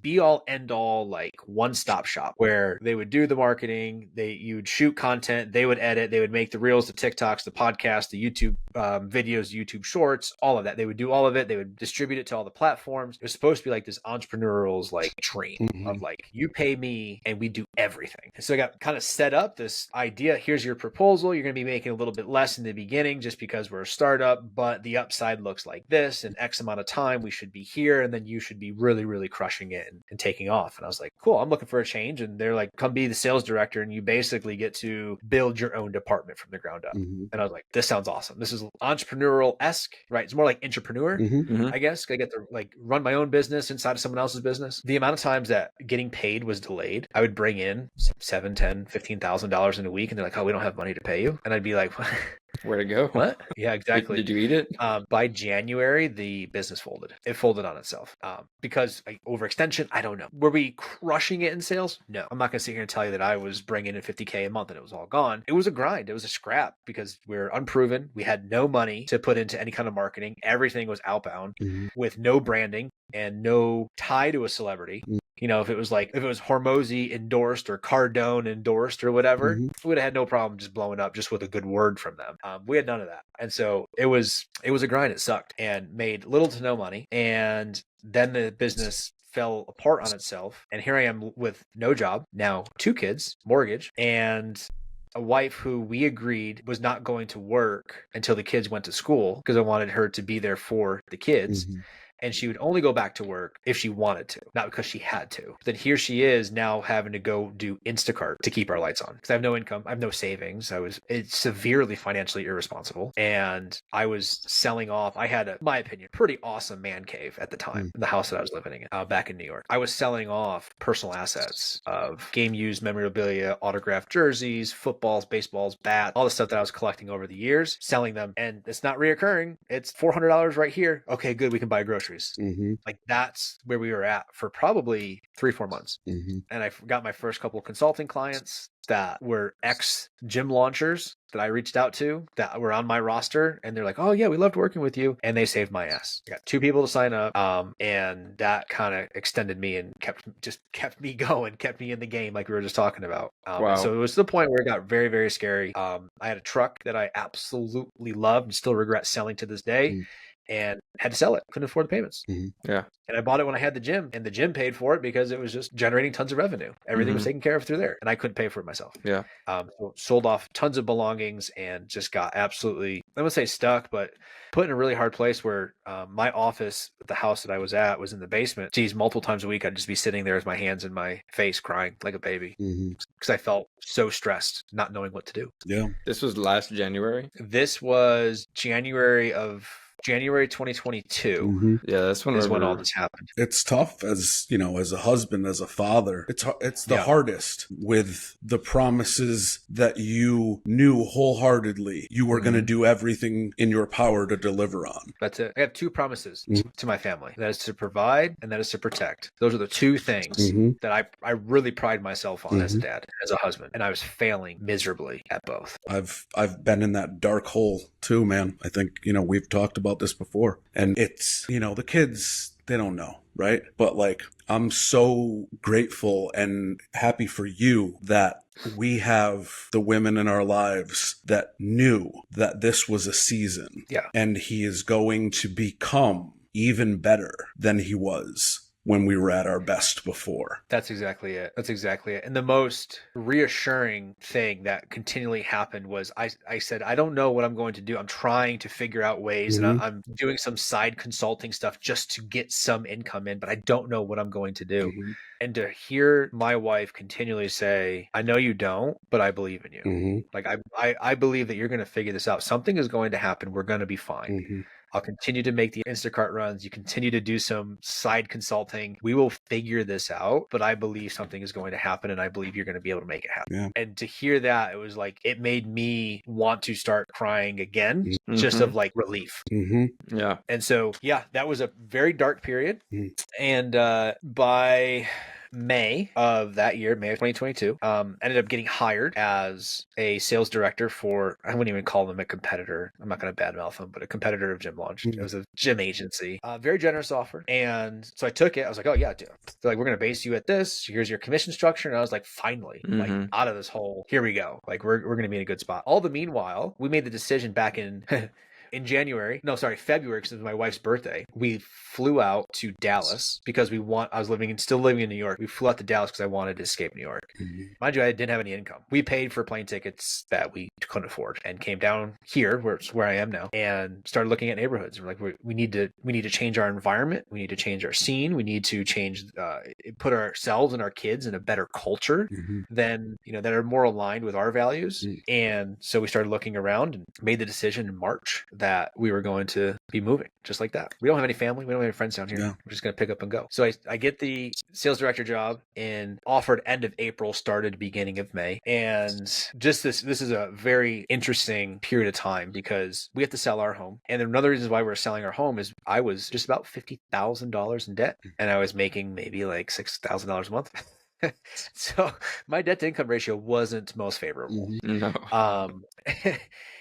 Speaker 1: be all end all, like one-stop shop where they would do the marketing, you'd shoot content, they would edit, they would make the reels, the TikToks, the podcasts, the YouTube videos, YouTube shorts, all of that. They would do all of it. They would distribute it to all the platforms. It was supposed to be like this entrepreneurial's like dream of like, you pay me and we do everything. And so I got kind of set up this idea. Here's your proposal. You're going to be making a little bit less in the beginning just because we're a startup, but the upside looks like this. In X amount of time, we should be here. And then you should be really, really crushing it and taking off. And I was like, cool, I'm looking for a change. And they're like, come be the sales director. And you basically get to build your own department from the ground up. And I was like, this sounds awesome. This is entrepreneurial-esque, right? It's more like entrepreneur, I guess. I get to like run my own business inside of someone else's business. The amount of times that getting paid was delayed, I would bring in $7,000, $10,000, $15,000 in a week. And they're like, oh, we don't have money to pay you. And I'd be like, what?
Speaker 3: Where'd it go?
Speaker 1: What? Yeah, exactly.
Speaker 3: Did you eat it?
Speaker 1: By January, the business folded. It folded on itself because overextension. I don't know. Were we crushing it in sales? No. I'm not going to sit here and tell you that I was bringing in $50K a month and it was all gone. It was a grind. It was a scrap because we're unproven. We had no money to put into any kind of marketing. Everything was outbound with no branding and no tie to a celebrity. If it was Hormozi endorsed or Cardone endorsed or whatever, we would have had no problem just blowing up just with a good word from them. We had none of that. And so it was a grind. It sucked and made little to no money. And then the business fell apart on itself. And here I am with no job, now 2 kids, mortgage, and a wife who we agreed was not going to work until the kids went to school because I wanted her to be there for the kids. And she would only go back to work if she wanted to, not because she had to. Then here she is now having to go do Instacart to keep our lights on because I have no income. I have no savings. It's severely financially irresponsible. And I was selling off. I had my opinion, pretty awesome man cave at the time in the house that I was living in back in New York. I was selling off personal assets of game used memorabilia, autographed jerseys, footballs, baseballs, bats, all the stuff that I was collecting over the years, selling them. And it's not reoccurring. It's $400 right here. Okay, good. We can buy groceries. Like that's where we were at for probably 3-4 months. And I got my first couple of consulting clients that were ex gym launchers that I reached out to that were on my roster. And they're like, oh yeah, we loved working with you. And they saved my ass. I got 2 people to sign up. And that kind of extended me and kept me going, kept me in the game like we were just talking about.
Speaker 3: Wow.
Speaker 1: So it was to the point where it got very, very scary. I had a truck that I absolutely loved and still regret selling to this day. And had to sell it. Couldn't afford the payments.
Speaker 3: Yeah.
Speaker 1: And I bought it when I had the gym, and the gym paid for it because it was just generating tons of revenue. Everything was taken care of through there, and I couldn't pay for it myself.
Speaker 3: Yeah.
Speaker 1: So sold off tons of belongings and just got absolutely, I wouldn't say stuck, but put in a really hard place where my office at the house that I was at was in the basement. Geez, multiple times a week, I'd just be sitting there with my hands in my face crying like a baby because I felt so stressed, not knowing what to do.
Speaker 2: Yeah.
Speaker 3: This was last January?
Speaker 1: This was January 2022.
Speaker 3: Yeah, that's when
Speaker 1: all this happened.
Speaker 2: It's tough as, you know, as a husband, as a father. It's the hardest with the promises that you knew wholeheartedly you were going to do everything in your power to deliver on.
Speaker 1: That's it. I have 2 promises to my family. That is to provide and that is to protect. Those are the 2 things that I really pride myself on as a dad, as a husband. And I was failing miserably at both.
Speaker 2: I've been in that dark hole too, man. I think, you know, we've talked about this before, and it's, you know, the kids, they don't know, right? But like, I'm so grateful and happy for you that we have the women in our lives that knew that this was a season.
Speaker 1: Yeah.
Speaker 2: And he is going to become even better than he was when we were at our best before.
Speaker 1: That's exactly it. And the most reassuring thing that continually happened was I said, I don't know what I'm going to do. I'm trying to figure out ways and I'm doing some side consulting stuff just to get some income in, but I don't know what I'm going to do. And to hear my wife continually say, I know you don't, but I believe in you. Like, I believe that you're going to figure this out. Something is going to happen. We're going to be fine. I'll continue to make the Instacart runs. You continue to do some side consulting. We will figure this out, but I believe something is going to happen and I believe you're going to be able to make it happen.
Speaker 2: Yeah.
Speaker 1: And to hear that, it was like, it made me want to start crying again, just of like relief.
Speaker 3: Yeah.
Speaker 1: And so, yeah, that was a very dark period. And by May of that year, May of 2022, ended up getting hired as a sales director for, I wouldn't even call them a competitor. I'm not going to badmouth them, but a competitor of Gym Launch. It was a gym agency, very generous offer. And so I took it. I was like, oh yeah, dude. They're like, we're going to base you at this. Here's your commission structure. And I was like, finally, like out of this hole, here we go. Like we're going to be in a good spot. All the meanwhile, we made the decision back in February, because it was my wife's birthday. We flew out to Dallas because I was still living in New York. We flew out to Dallas because I wanted to escape New York. Mind you, I didn't have any income. We paid for plane tickets that we couldn't afford and came down here where I am now and started looking at neighborhoods. We're like, we need to change our environment. We need to change our scene. We need to put ourselves and our kids in a better culture than, that are more aligned with our values. And so we started looking around and made the decision in March that we were going to be moving just like that. We don't have any family. We don't have any friends down here. No. We're just going to pick up and go. So I get the sales director job and offered end of April, started beginning of May. And just this is a very interesting period of time because we have to sell our home. And another reason why we're selling our home is I was just about $50,000 in debt and I was making maybe like $6,000 a month. So my debt to income ratio wasn't most favorable.
Speaker 3: No.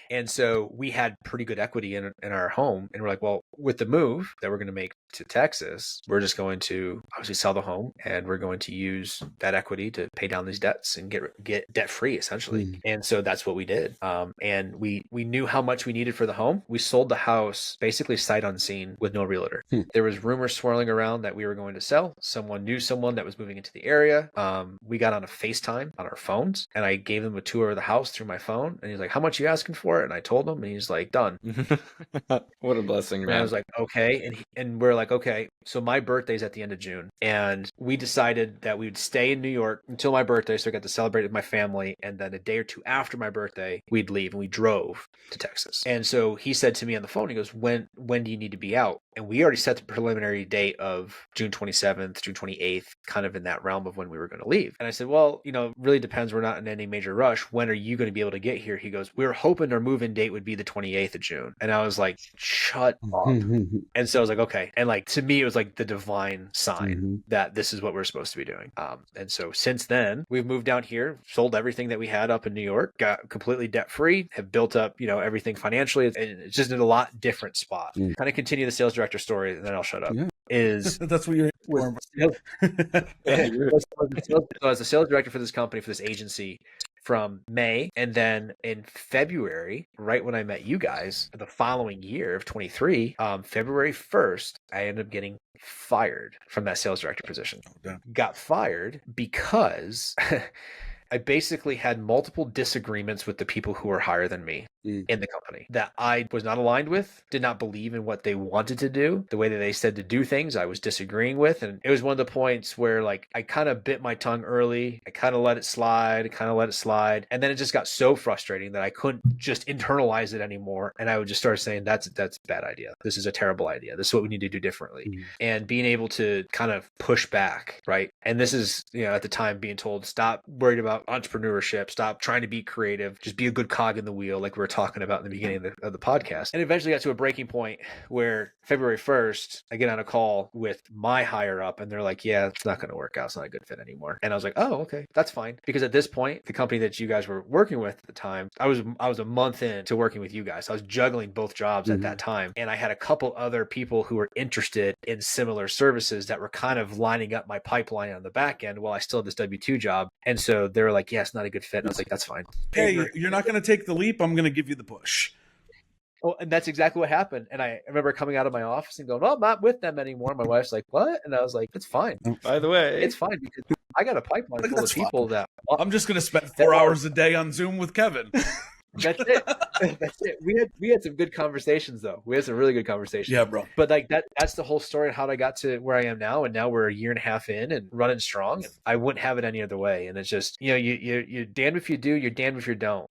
Speaker 1: And so we had pretty good equity in our home. And we're like, well, with the move that we're going to make to Texas, we're just going to obviously sell the home and we're going to use that equity to pay down these debts and get debt free essentially. And so that's what we did. And we knew how much we needed for the home. We sold the house basically sight unseen with no realtor. There was rumors swirling around that we were going to sell. Someone knew someone that was moving into the area. We got on a FaceTime on our phones and I gave them a tour of the house through my phone. And he's like, how much you asking for it? And I told him, and he's like, done.
Speaker 3: What a blessing,
Speaker 1: And I
Speaker 3: man.
Speaker 1: was like, okay. And we're like, okay. So my birthday's at the end of June. And we decided that we would stay in New York until my birthday. So I got to celebrate with my family. And then a day or two after my birthday, we'd leave, and we drove to Texas. And so he said to me on the phone, he goes, when do you need to be out? And we already set the preliminary date of June 27th, June 28th, kind of in that realm of when we were going to leave. And I said, well, really depends. We're not in any major rush. When are you going to be able to get here? He goes, we were hoping our move-in date would be the 28th of June. And I was like, shut up. And so I was like, okay. And like, to me, it was like the divine sign that this is what we're supposed to be doing. And so since then, we've moved down here, sold everything that we had up in New York, got completely debt-free, have built up, everything financially. And it's just in a lot different spot. Kind of continue the sales director story, and then I'll shut up. Yeah.
Speaker 2: That's what you're for.
Speaker 1: So as a sales director for this company, for this agency, from May, and then in February, right when I met you guys, the following year of 23, February 1st, I ended up getting fired from that sales director position. Got fired because I basically had multiple disagreements with the people who were higher than me in the company that I was not aligned with, did not believe in what they wanted to do, the way that they said to do things, I was disagreeing with. And it was one of the points where like I kind of bit my tongue early. I kind of let it slide, And then it just got so frustrating that I couldn't just internalize it anymore. And I would just start saying, that's a bad idea. This is a terrible idea. This is what we need to do differently. And being able to kind of push back, right? And this is, at the time being told, stop worried about entrepreneurship, stop trying to be creative, just be a good cog in the wheel, like we were talking about in the beginning of the podcast. And eventually got to a breaking point where February 1st, I get on a call with my higher up, and they're like, yeah, it's not going to work out. It's not a good fit anymore. And I was like, oh, okay, that's fine. Because at this point, the company that you guys were working with at the time, I was a month into working with you guys. I was juggling both jobs at that time. And I had a couple other people who were interested in similar services that were kind of lining up my pipeline on the back end while I still had this W-2 job. And so they were like, yeah, it's not a good fit. And I was like, that's fine.
Speaker 2: Hey, you're not going to take the leap. I'm going to give you the push.
Speaker 1: Oh, and that's exactly what happened. And I remember coming out of my office and going, oh, I'm not with them anymore. My wife's like, what? And I was like, it's fine.
Speaker 3: By the way,
Speaker 1: it's fine because I got a pipeline full of people that
Speaker 2: I'm just going to spend 4 hours a day on Zoom with Kevin.
Speaker 1: That's it. That's it. We had some good conversations though. We had some really good conversations.
Speaker 2: Yeah, bro.
Speaker 1: But like that's the whole story of how I got to where I am now. And now we're a year and a half in and running strong. And I wouldn't have it any other way. And it's just, you're damned if you do, you're damned if you don't,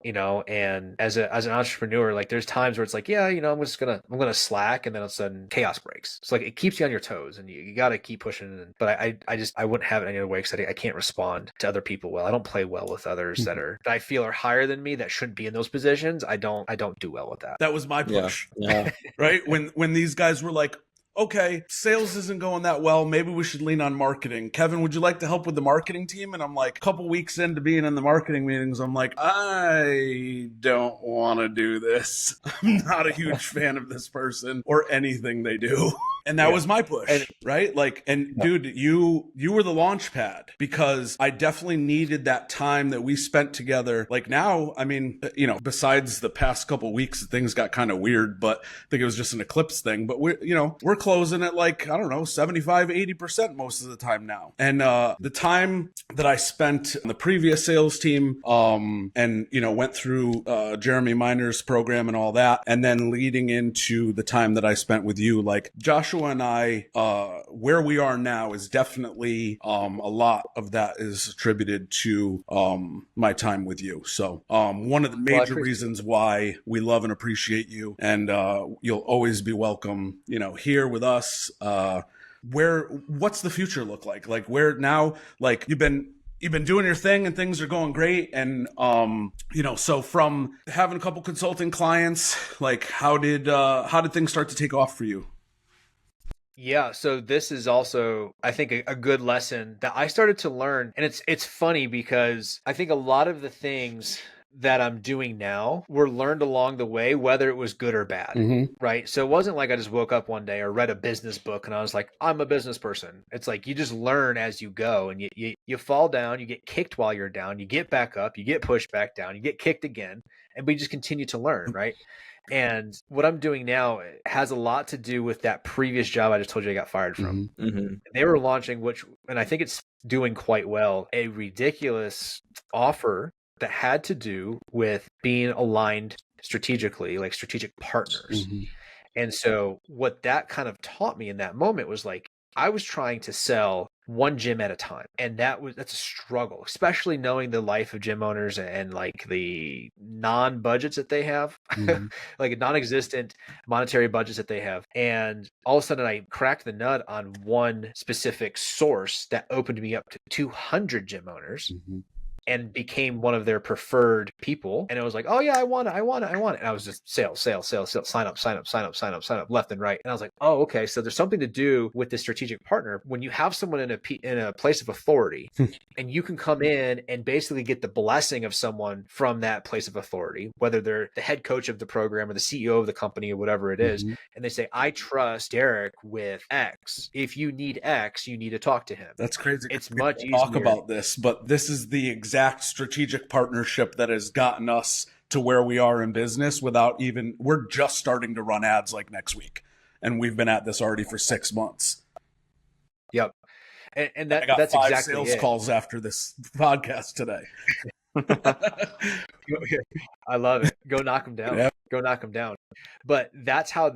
Speaker 1: and as an entrepreneur, like there's times where it's like, yeah, I'm gonna slack, and then all of a sudden chaos breaks. It's like it keeps you on your toes and you got to keep pushing. But I wouldn't have it any other way because I can't respond to other people well. I don't play well with others that I feel are higher than me that shouldn't be in those positions. I don't do well with that.
Speaker 2: That was my push.
Speaker 3: Yeah.
Speaker 2: Right? When these guys were like, okay, sales isn't going that well. Maybe we should lean on marketing. Kevin, would you like to help with the marketing team? And I'm like, a couple weeks into being in the marketing meetings, I'm like, I don't want to do this. I'm not a huge fan of this person or anything they do. And that was my push, right? Like, dude, you were the launch pad because I definitely needed that time that we spent together. Like now, I mean, besides the past couple weeks, things got kind of weird, but I think it was just an eclipse thing. But we're closing at like, I don't know, 75, 80% most of the time now. And the time that I spent on the previous sales team, and went through Jeremy Miner's program and all that, and then leading into the time that I spent with you, like Joshua and I, where we are now is definitely a lot of that is attributed to my time with you. So one of the major reasons why we love and appreciate you, and you'll always be welcome, here with us. What's the future look like? Like where now, like you've been doing your thing and things are going great. And, so from having a couple consulting clients, like how did things start to take off for you?
Speaker 1: Yeah, so this is also, I think, a good lesson that I started to learn. And it's funny because I think a lot of the things that I'm doing now were learned along the way, whether it was good or bad, right? So it wasn't like I just woke up one day or read a business book and I was like, I'm a business person. It's like you just learn as you go, and you fall down, you get kicked while you're down, you get back up, you get pushed back down, you get kicked again, and we just continue to learn, right? And what I'm doing now has a lot to do with that previous job I just told you I got fired from. They were launching, and I think it's doing quite well, a ridiculous offer that had to do with being aligned strategically, like strategic partners. And so what that kind of taught me in that moment was like, I was trying to sell one gym at a time. And that's a struggle, especially knowing the life of gym owners and like the non-budgets that they have, like non-existent monetary budgets that they have. And all of a sudden I cracked the nut on one specific source that opened me up to 200 gym owners. And became one of their preferred people. And it was like, oh yeah, I want it. And I was just sales, sign up left and right. And I was like, oh, okay. So there's something to do with the strategic partner. When you have someone in a place of authority and you can come in and basically get the blessing of someone from that place of authority, whether they're the head coach of the program or the CEO of the company or whatever it is. And they say, I trust Derek with X. If you need X, you need to talk to him.
Speaker 2: That's crazy.
Speaker 1: It's much easier.
Speaker 2: Talk about this, but this is the exact strategic partnership that has gotten us to where we are in business we're just starting to run ads like next week. And we've been at this already for 6 months.
Speaker 1: Yep. And
Speaker 2: I got
Speaker 1: that's
Speaker 2: 5
Speaker 1: exactly
Speaker 2: sales
Speaker 1: it.
Speaker 2: calls after this podcast today.
Speaker 1: I love it. Go knock them down.
Speaker 2: Yep.
Speaker 1: Go knock them down. But that's how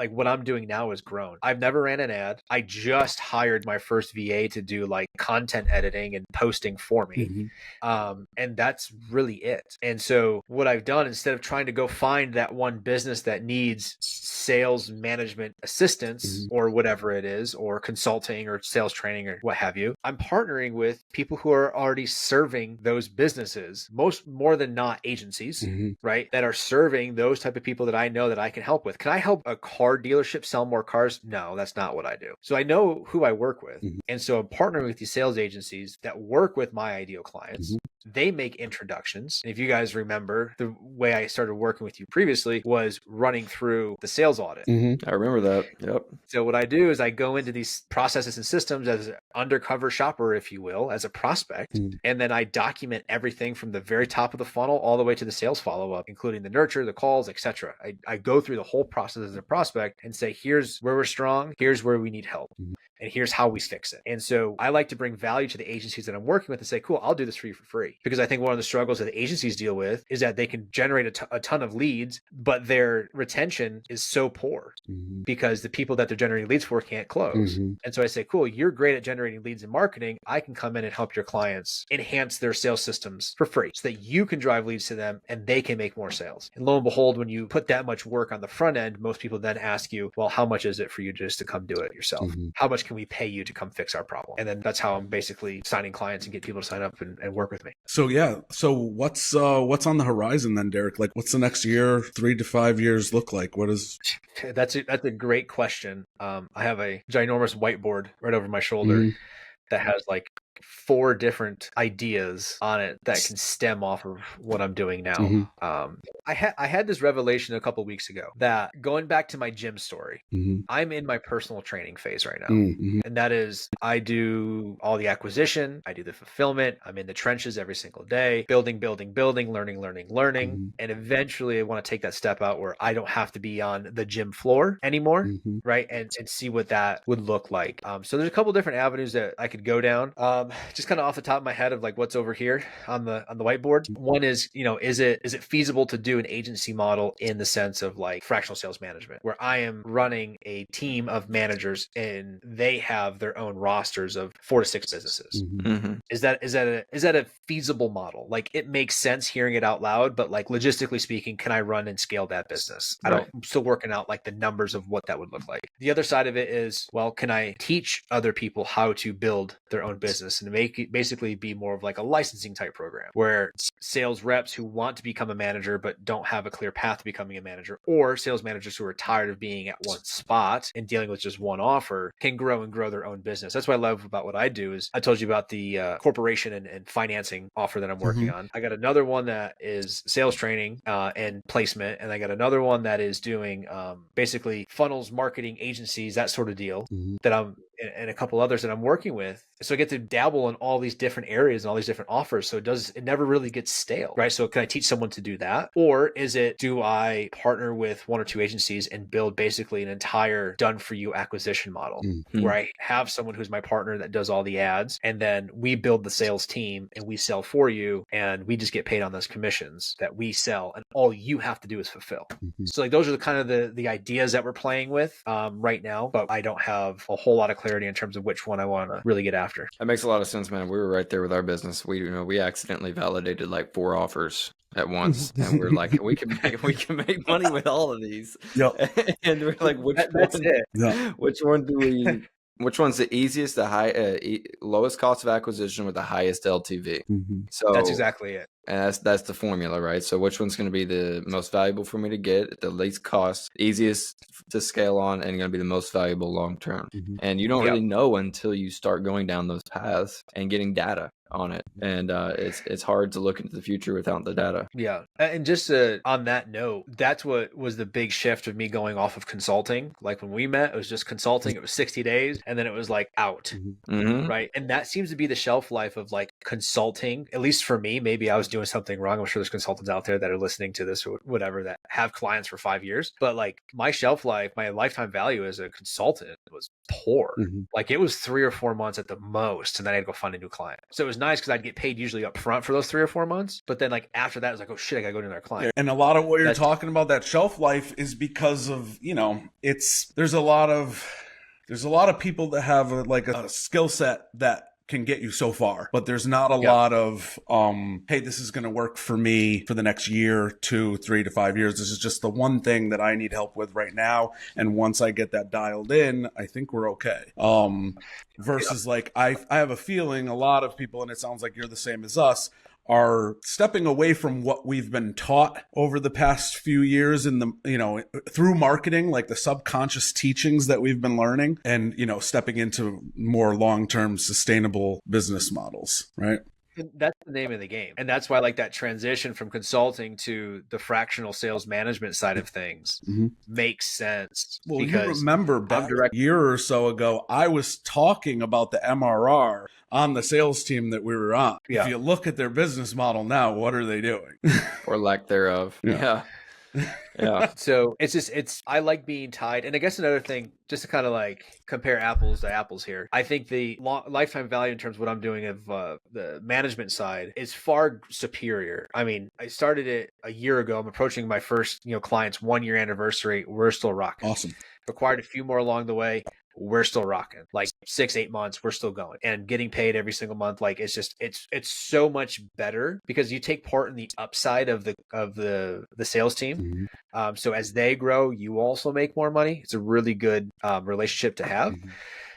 Speaker 1: what I'm doing now has grown. I've never ran an ad. I just hired my first VA to do like content editing and posting for me. And that's really it. And so what I've done, instead of trying to go find that one business that needs sales management assistance or whatever it is, or consulting or sales training or what have you, I'm partnering with people who are already serving those businesses, more than not agencies, right? That are serving those type of people that I know that I can help with. Can I help a car dealership sell more cars? No, that's not what I do. So I know who I work with. And so I'm partnering with these sales agencies that work with my ideal clients. They make introductions. And if you guys remember, the way I started working with you previously was running through the sales audit.
Speaker 3: I remember that. Yep.
Speaker 1: So what I do is I go into these processes and systems as an undercover shopper, if you will, as a prospect. And then I document everything from the very top of the funnel all the way to the sales follow-up, including the nurture, the calls, etc. I go through the whole process as a prospect and say, here's where we're strong, here's where we need help, and here's how we fix it. And so I like to bring value to the agencies that I'm working with and say, cool, I'll do this for you for free. Because I think one of the struggles that the agencies deal with is that they can generate a ton of leads, but their retention is so poor because the people that they're generating leads for can't close. And so I say, cool, you're great at generating leads and marketing. I can come in and help your clients enhance their sales systems for free so that you can drive leads to them and they can make more sales. And lo and behold, when you put that much work on the front end, most people then ask you, well, how much is it for you just to come do it yourself? How much can we pay you to come fix our problem? And then that's how I'm basically signing clients and get people to sign up and work with me.
Speaker 2: So yeah. So what's on the horizon then, Derek? Like what's the next year, 3 to 5 years look like? What is...
Speaker 1: That's a great question. I have a ginormous whiteboard right over my shoulder that has like 4 different ideas on it that can stem off of what I'm doing now. I had this revelation a couple weeks ago that, going back to my gym story, I'm in my personal training phase right now. And that is, I do all the acquisition, I do the fulfillment, I'm in the trenches every single day, building, learning. And eventually I want to take that step out where I don't have to be on the gym floor anymore, right? And see what that would look like. So there's a couple different avenues that I could go down. Just kind of off the top of my head of like what's over here on the whiteboard. One is, is it feasible to do an agency model in the sense of like fractional sales management, where I am running a team of managers and they have their own rosters of 4 to 6 businesses. Is that a feasible model? Like, it makes sense hearing it out loud, but like logistically speaking, can I run and scale that business? I'm still working out like the numbers of what that would look like. The other side of it is, well, can I teach other people how to build their own business and make it basically be more of like a licensing type program where sales reps who want to become a manager but don't have a clear path to becoming a manager, or sales managers who are tired of being at one spot and dealing with just one offer, can grow their own business. That's what I love about what I do. Is I told you about the corporation and financing offer that I'm working on. I got another one that is sales training and placement, and I got another one that is doing basically funnels, marketing, agencies, that sort of deal that I'm and a couple others that I'm working with. So I get to dabble in all these different areas and all these different offers. So it never really gets stale, right? So can I teach someone to do that? Or do I partner with one or two agencies and build basically an entire done for you acquisition model where I have someone who's my partner that does all the ads, and then we build the sales team and we sell for you, and we just get paid on those commissions that we sell, and all you have to do is fulfill. So like those are the kind of the ideas that we're playing with right now, but I don't have a whole lot of clarity in terms of which one I want to really get after.
Speaker 3: That makes a lot of sense, man. We were right there with our business. We accidentally validated like 4 offers at once, and we're like, we can make money with all of these.
Speaker 2: Yep.
Speaker 3: And we're like, which one's the easiest, lowest cost of acquisition with the highest LTV? So
Speaker 1: that's exactly it.
Speaker 3: And that's the formula, right? So which one's going to be the most valuable for me to get at the least cost, easiest to scale on, and going to be the most valuable long term? And you don't really know until you start going down those paths and getting data on it. And it's hard to look into the future without the data.
Speaker 1: Yeah. And just on that note, that's what was the big shift of me going off of consulting. Like when we met, it was just consulting. It was 60 days and then it was like out. Right. And that seems to be the shelf life of like consulting, at least for me. Maybe I was doing something wrong. I'm sure there's consultants out there that are listening to this or whatever that have clients for 5 years. But like my shelf life, my lifetime value as a consultant was poor. Like it was 3 or 4 months at the most. And then I had to go find a new client. So it was nice because I'd get paid usually up front for those 3 or 4 months. But then like after that, it was like, oh shit, I gotta go to another client.
Speaker 2: And a lot of what you're talking about, that shelf life, is because of, there's a lot of people that have a skill set that can get you so far, but there's not a lot of, hey, this is going to work for me for the next year, 2, 3 to 5 years. This is just the one thing that I need help with right now. And once I get that dialed in, I think we're okay. Versus like, I have a feeling a lot of people, and it sounds like you're the same as us, are stepping away from what we've been taught over the past few years in the, through marketing, like the subconscious teachings that we've been learning, and, stepping into more long-term sustainable business models, right?
Speaker 1: That's the name of the game. And that's why like that transition from consulting to the fractional sales management side of things makes sense.
Speaker 2: Well, you remember back a year or so ago, I was talking about the MRR on the sales team that we were on. If you look at their business model now, what are they doing?
Speaker 3: Or lack thereof. Yeah.
Speaker 1: So I like being tied. And I guess another thing, just to kind of like compare apples to apples here, I think the lifetime value in terms of what I'm doing of the management side is far superior. I mean, I started it a year ago. I'm approaching my first, client's 1-year anniversary. We're still rocking.
Speaker 2: Awesome.
Speaker 1: Acquired a few more along the way. We're still rocking. Like 6-8 months, we're still going and getting paid every single month. Like it's so much better because you take part in the upside of the sales team. So as they grow, you also make more money. It's a really good relationship to have.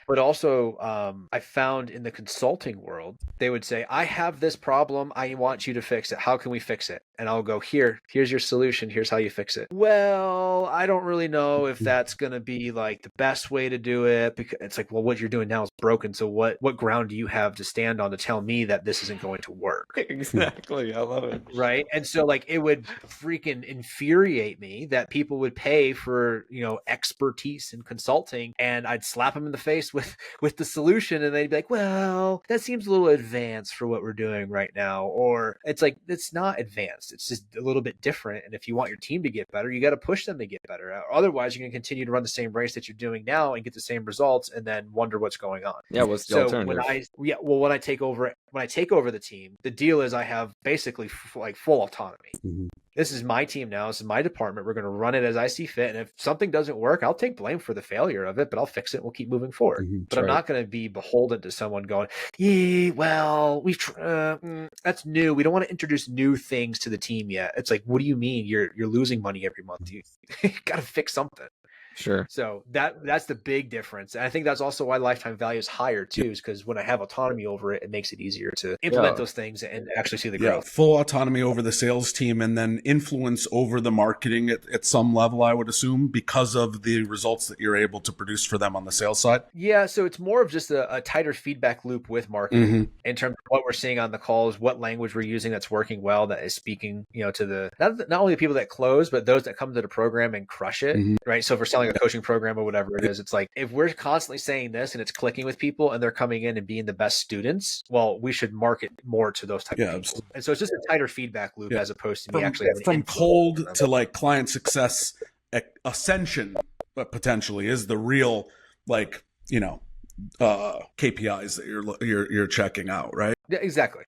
Speaker 1: But also, I found in the consulting world, they would say, I have this problem. I want you to fix it. How can we fix it? And I'll go, here's your solution. Here's how you fix it. Well, I don't really know if that's going to be like the best way to do it, because it's like, well, what you're doing now is broken. So what ground do you have to stand on to tell me that this isn't going to work?
Speaker 3: Exactly. I love it.
Speaker 1: Right. And so like, it would freaking infuriate me that people would pay for, expertise in consulting, and I'd slap them in the face with the solution, and they'd be like, well, that seems a little advanced for what we're doing right now. Or it's like, it's not advanced. It's just a little bit different. And if you want your team to get better, you got to push them to get better. Otherwise, you're going to continue to run the same race that you're doing now and get the same results and then wonder what's going on.
Speaker 3: Yeah. What's the alternative?
Speaker 1: When I take over the team, the deal is I have basically like full autonomy. This is my team now. This is my department. We're going to run it as I see fit. And if something doesn't work, I'll take blame for the failure of it, but I'll fix it and we'll keep moving forward. But I'm not going to be beholden to someone going, well, that's new. We don't want to introduce new things to the team yet. It's like, what do you mean? You're losing money every month. You got to fix something.
Speaker 3: Sure.
Speaker 1: So that's the big difference. And I think that's also why lifetime value is higher too, is because when I have autonomy over it, it makes it easier to implement those things and actually see the growth.
Speaker 2: Full autonomy over the sales team, and then influence over the marketing at some level, I would assume, because of the results that you're able to produce for them on the sales side.
Speaker 1: Yeah. So it's more of just a tighter feedback loop with marketing in terms of what we're seeing on the calls, what language we're using that's working well, that is speaking, to the, not only the people that close, but those that come to the program and crush it, right? So if we're selling selling a coaching program or whatever it is, it's like, if we're constantly saying this and it's clicking with people and they're coming in and being the best students, well, we should market more to those type of people.
Speaker 2: Absolutely.
Speaker 1: And so it's just a tighter feedback loop as opposed to me actually having
Speaker 2: from
Speaker 1: influence
Speaker 2: cold
Speaker 1: over them.
Speaker 2: to like client success ascension, potentially is the real, like, you know, KPIs that you're checking out, right?
Speaker 1: Yeah, exactly.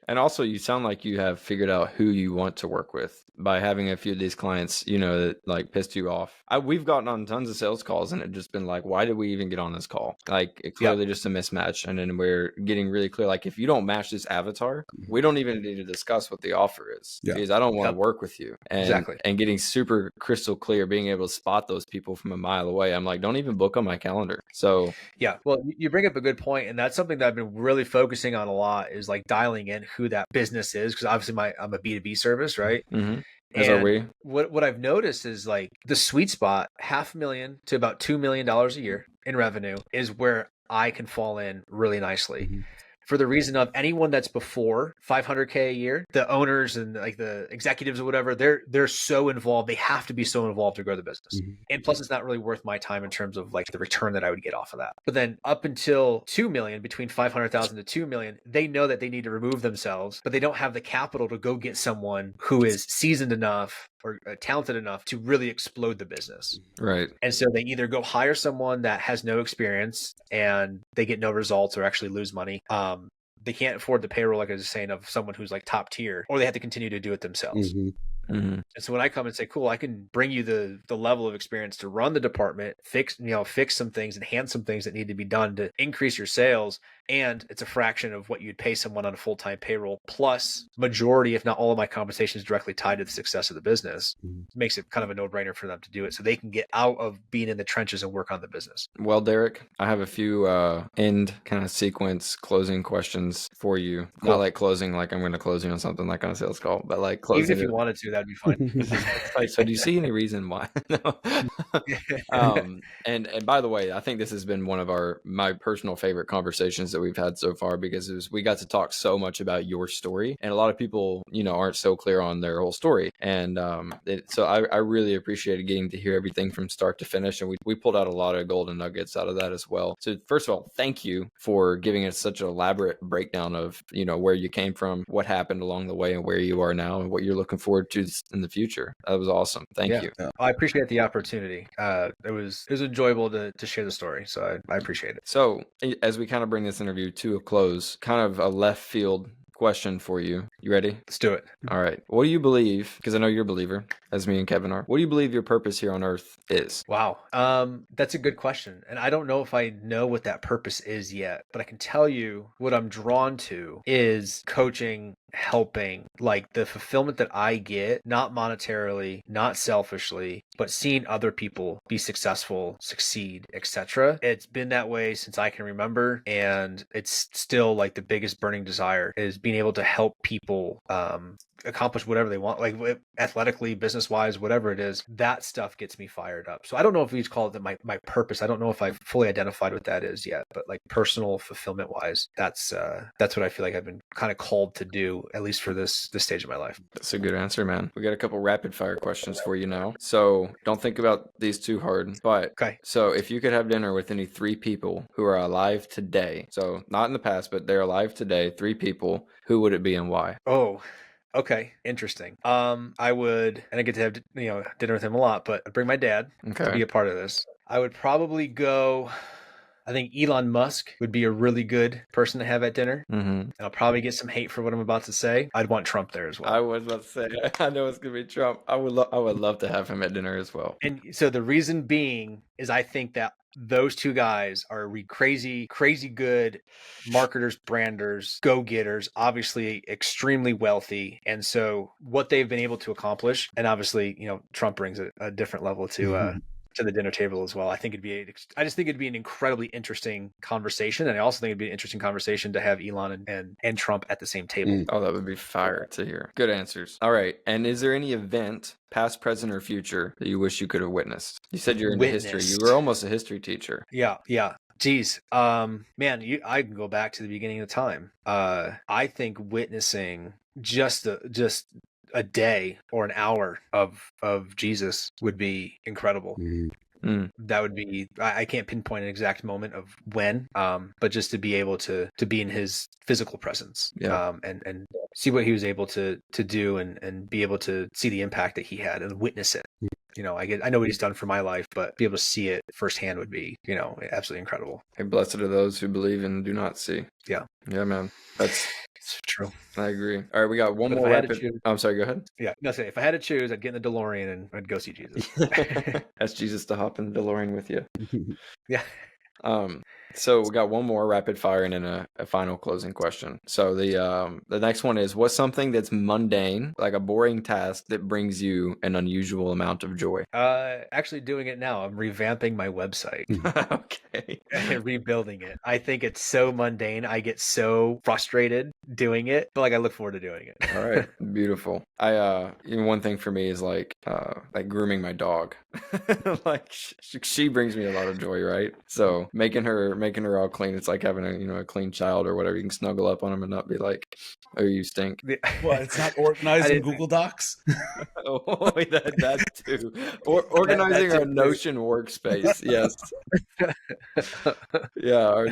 Speaker 3: And also, you sound like you have figured out who you want to work with by having a few of these clients, you know, that like pissed you off. We've gotten on tons of sales calls and it just been like, why did we even get on this call? Like, it clearly just a mismatch. And then we're getting really clear, like, if you don't match this avatar, we don't even need to discuss what the offer is, because I don't want to work with you. And, and getting super crystal clear, being able to spot those people from a mile away. I'm like, don't even book on my calendar. So
Speaker 1: yeah, well, you bring up a good point, and that's something that I've been really focusing on a lot, is like dialing in who that business is, because obviously I'm a B2B service, right?
Speaker 3: As are we.
Speaker 1: What I've noticed is like the sweet spot, $500,000 to about $2 million a year in revenue, is where I can fall in really nicely. For the reason of anyone that's before $500K a year, the owners and like the executives or whatever, they're so involved. They have to be so involved to grow the business. And plus, it's not really worth my time in terms of like the return that I would get off of that. But then up until 2 million, between 500,000 to 2 million, they know that they need to remove themselves, but they don't have the capital to go get someone who is seasoned enough or talented enough to really explode the business.
Speaker 3: Right.
Speaker 1: And so they either go hire someone that has no experience and they get no results or actually lose money. They can't afford the payroll, like I was saying, of someone who's like top tier, or they have to continue to do it themselves. And so when I come and say, cool, I can bring you the level of experience to run the department, fix some things, enhance some things that need to be done to increase your sales. And it's a fraction of what you'd pay someone on a full-time payroll. Plus, majority, if not all of my compensation is directly tied to the success of the business. It makes it kind of a no-brainer for them to do it, so they can get out of being in the trenches and work on the business.
Speaker 3: Well, Derek, I have a few end kind of sequence closing questions for you. Cool. Not like closing, like I'm going to close you on something like on a sales call, but like closing.
Speaker 1: Even if you wanted to, that'd be fine.
Speaker 3: Like, so do you see any reason why? And by the way, I think this has been one of my personal favorite conversations that we've had so far, because we got to talk so much about your story, and a lot of people, you know, aren't so clear on their whole story. And so I really appreciated getting to hear everything from start to finish, and we pulled out a lot of golden nuggets out of that as well. So first of all, thank you for giving us such an elaborate breakdown of, you know, where you came from, what happened along the way, and where you are now, and what you're looking forward to in the future. That was awesome. Thank you.
Speaker 1: I appreciate the opportunity. It was enjoyable to share the story, so I appreciate it.
Speaker 3: So as we kind of bring this interview to a close, kind of a left field question for you. You ready?
Speaker 1: Let's do it.
Speaker 3: All right. What do you believe, because I know you're a believer, as me and Kevin are, what do you believe your purpose here on earth is?
Speaker 1: Wow. That's a good question. And I don't know if I know what that purpose is yet, but I can tell you what I'm drawn to is coaching, helping, like the fulfillment that I get, not monetarily, not selfishly, but seeing other people be successful, succeed, etc. It's been that way since I can remember, and it's still like the biggest burning desire is being able to help people accomplish whatever they want, like athletically, business wise, whatever it is. That stuff gets me fired up. So I don't know if we call it my purpose. I don't know if I've fully identified what that is yet, but like personal fulfillment wise, that's what I feel like I've been kind of called to do, at least for this stage of my life.
Speaker 3: That's a good answer, man. We got a couple rapid fire questions for you now. So don't think about these too hard, but
Speaker 1: okay.
Speaker 3: So if you could have dinner with any 3 people who are alive today, so not in the past, but they're alive today, 3 people, who would it be and why?
Speaker 1: Oh, okay. Interesting. I would, and I get to have, dinner with him a lot, but I'd bring my dad to be a part of this. I would probably go, I think Elon Musk would be a really good person to have at dinner. And I'll probably get some hate for what I'm about to say. I'd want Trump there as well.
Speaker 3: I was about to say, I know it's going to be Trump. I would love to have him at dinner as well.
Speaker 1: And so the reason being is I think that those 2 guys are crazy good marketers, branders, go-getters, obviously extremely wealthy. And so what they've been able to accomplish, and obviously, Trump brings a different level to the dinner table as well. I just think it'd be an incredibly interesting conversation. And I also think it'd be an interesting conversation to have Elon and Trump at the same table.
Speaker 3: Oh, that would be fire to hear. Good answers. All right. And is there any event, past, present, or future, that you wish you could have witnessed? You said you're into history. You were almost a history teacher.
Speaker 1: Yeah. Geez, man, I can go back to the beginning of time. I think witnessing just a day or an hour of Jesus would be incredible. That would be, I can't pinpoint an exact moment of when, but just to be able to be in his physical presence, and see what he was able to do, and be able to see the impact that he had and witness it. I know what he's done for my life, but be able to see it firsthand would be, absolutely incredible.
Speaker 3: Hey, blessed are those who believe and do not see.
Speaker 1: Yeah,
Speaker 3: man. That's
Speaker 1: true.
Speaker 3: I agree. All right, we got one more rapid. I'm sorry, go ahead.
Speaker 1: Yeah, no, say if I had to choose, I'd get in the DeLorean and I'd go see Jesus.
Speaker 3: Ask Jesus to hop in the DeLorean with you.
Speaker 1: Yeah.
Speaker 3: So we got one more rapid fire and then a final closing question. So the next one is, what's something that's mundane, like a boring task that brings you an unusual amount of joy?
Speaker 1: Actually doing it now. I'm revamping my website.
Speaker 3: Okay.
Speaker 1: And rebuilding it. I think it's so mundane. I get so frustrated doing it, but I look forward to doing it.
Speaker 3: All right. Beautiful. One thing for me is like grooming my dog. Like she brings me a lot of joy, right? So making her all clean. It's like having a clean child or whatever. You can snuggle up on them and not be like, oh, you stink.
Speaker 2: Well, it's not organized in Google Docs.
Speaker 3: Oh, that too. Organizing our Notion workspace. Yes. Yeah.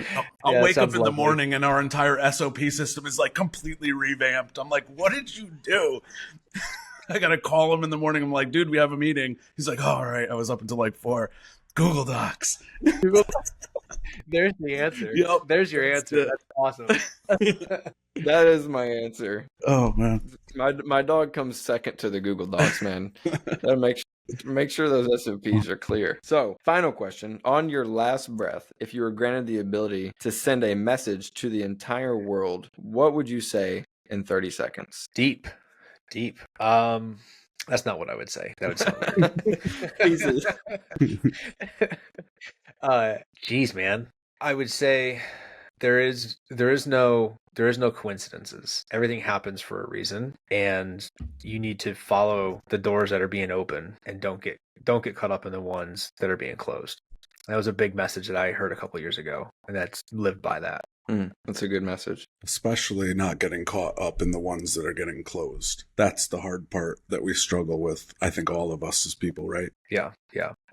Speaker 2: I'll wake up in the morning and our entire SOP system is like completely revamped. I'm like, what did you do? I got to call him in the morning. I'm like, dude, we have a meeting. He's like, oh, all right. I was up until like 4. Google Docs.
Speaker 1: There's the answer.
Speaker 2: Yep.
Speaker 1: There's your answer. That's awesome.
Speaker 3: That is my answer.
Speaker 2: Oh, man.
Speaker 3: My dog comes second to the Google Docs, man. That make sure those SOPs are clear. So, final question. On your last breath, if you were granted the ability to send a message to the entire world, what would you say in 30 seconds?
Speaker 1: Deep. That's not what I would say. That would sound geez, man. I would say there is no coincidences. Everything happens for a reason, and you need to follow the doors that are being open, and don't get caught up in the ones that are being closed. That was a big message that I heard a couple years ago, and that's lived by that.
Speaker 3: That's a good message.
Speaker 2: Especially not getting caught up in the ones that are getting closed. That's the hard part that we struggle with. I think all of us as people, right?
Speaker 1: Yeah.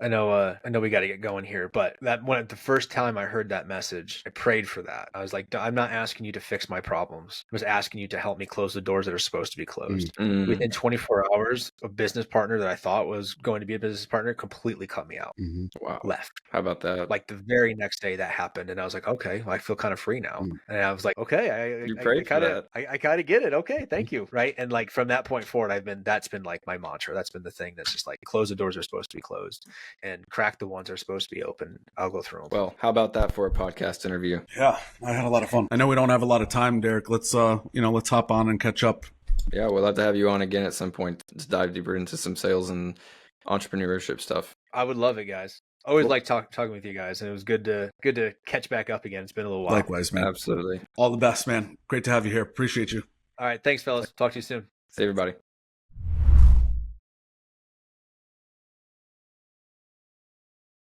Speaker 1: I know we got to get going here, but the first time I heard that message, I prayed for that. I was like, I'm not asking you to fix my problems. I was asking you to help me close the doors that are supposed to be closed. Within 24 hours, a business partner that I thought was going to be a business partner completely cut me out.
Speaker 3: Wow.
Speaker 1: Left.
Speaker 3: How about that?
Speaker 1: Like the very next day that happened, and I was like, okay, I feel kind of free now. And I was like, okay,
Speaker 3: you prayed for that.
Speaker 1: I kind of get it. Okay, thank you. Right. And like from that point forward, that's been like my mantra. That's been the thing that's just like, close the doors that are supposed to be closed and crack the ones that are supposed to be open. I'll go through them.
Speaker 3: Well, how about that for a podcast interview?
Speaker 2: Yeah, I had a lot of fun. I know we don't have a lot of time, Derek. Let's hop on and catch up.
Speaker 3: Yeah, we'll have to have you on again at some point to dive deeper into some sales and entrepreneurship stuff.
Speaker 1: I would love it, guys. Always like talking with you guys, and it was good to catch back up again. It's been a little while.
Speaker 2: Likewise, man.
Speaker 3: Absolutely.
Speaker 2: All the best, man. Great to have you here. Appreciate you.
Speaker 1: All right, thanks, fellas. Talk to you soon.
Speaker 3: See everybody.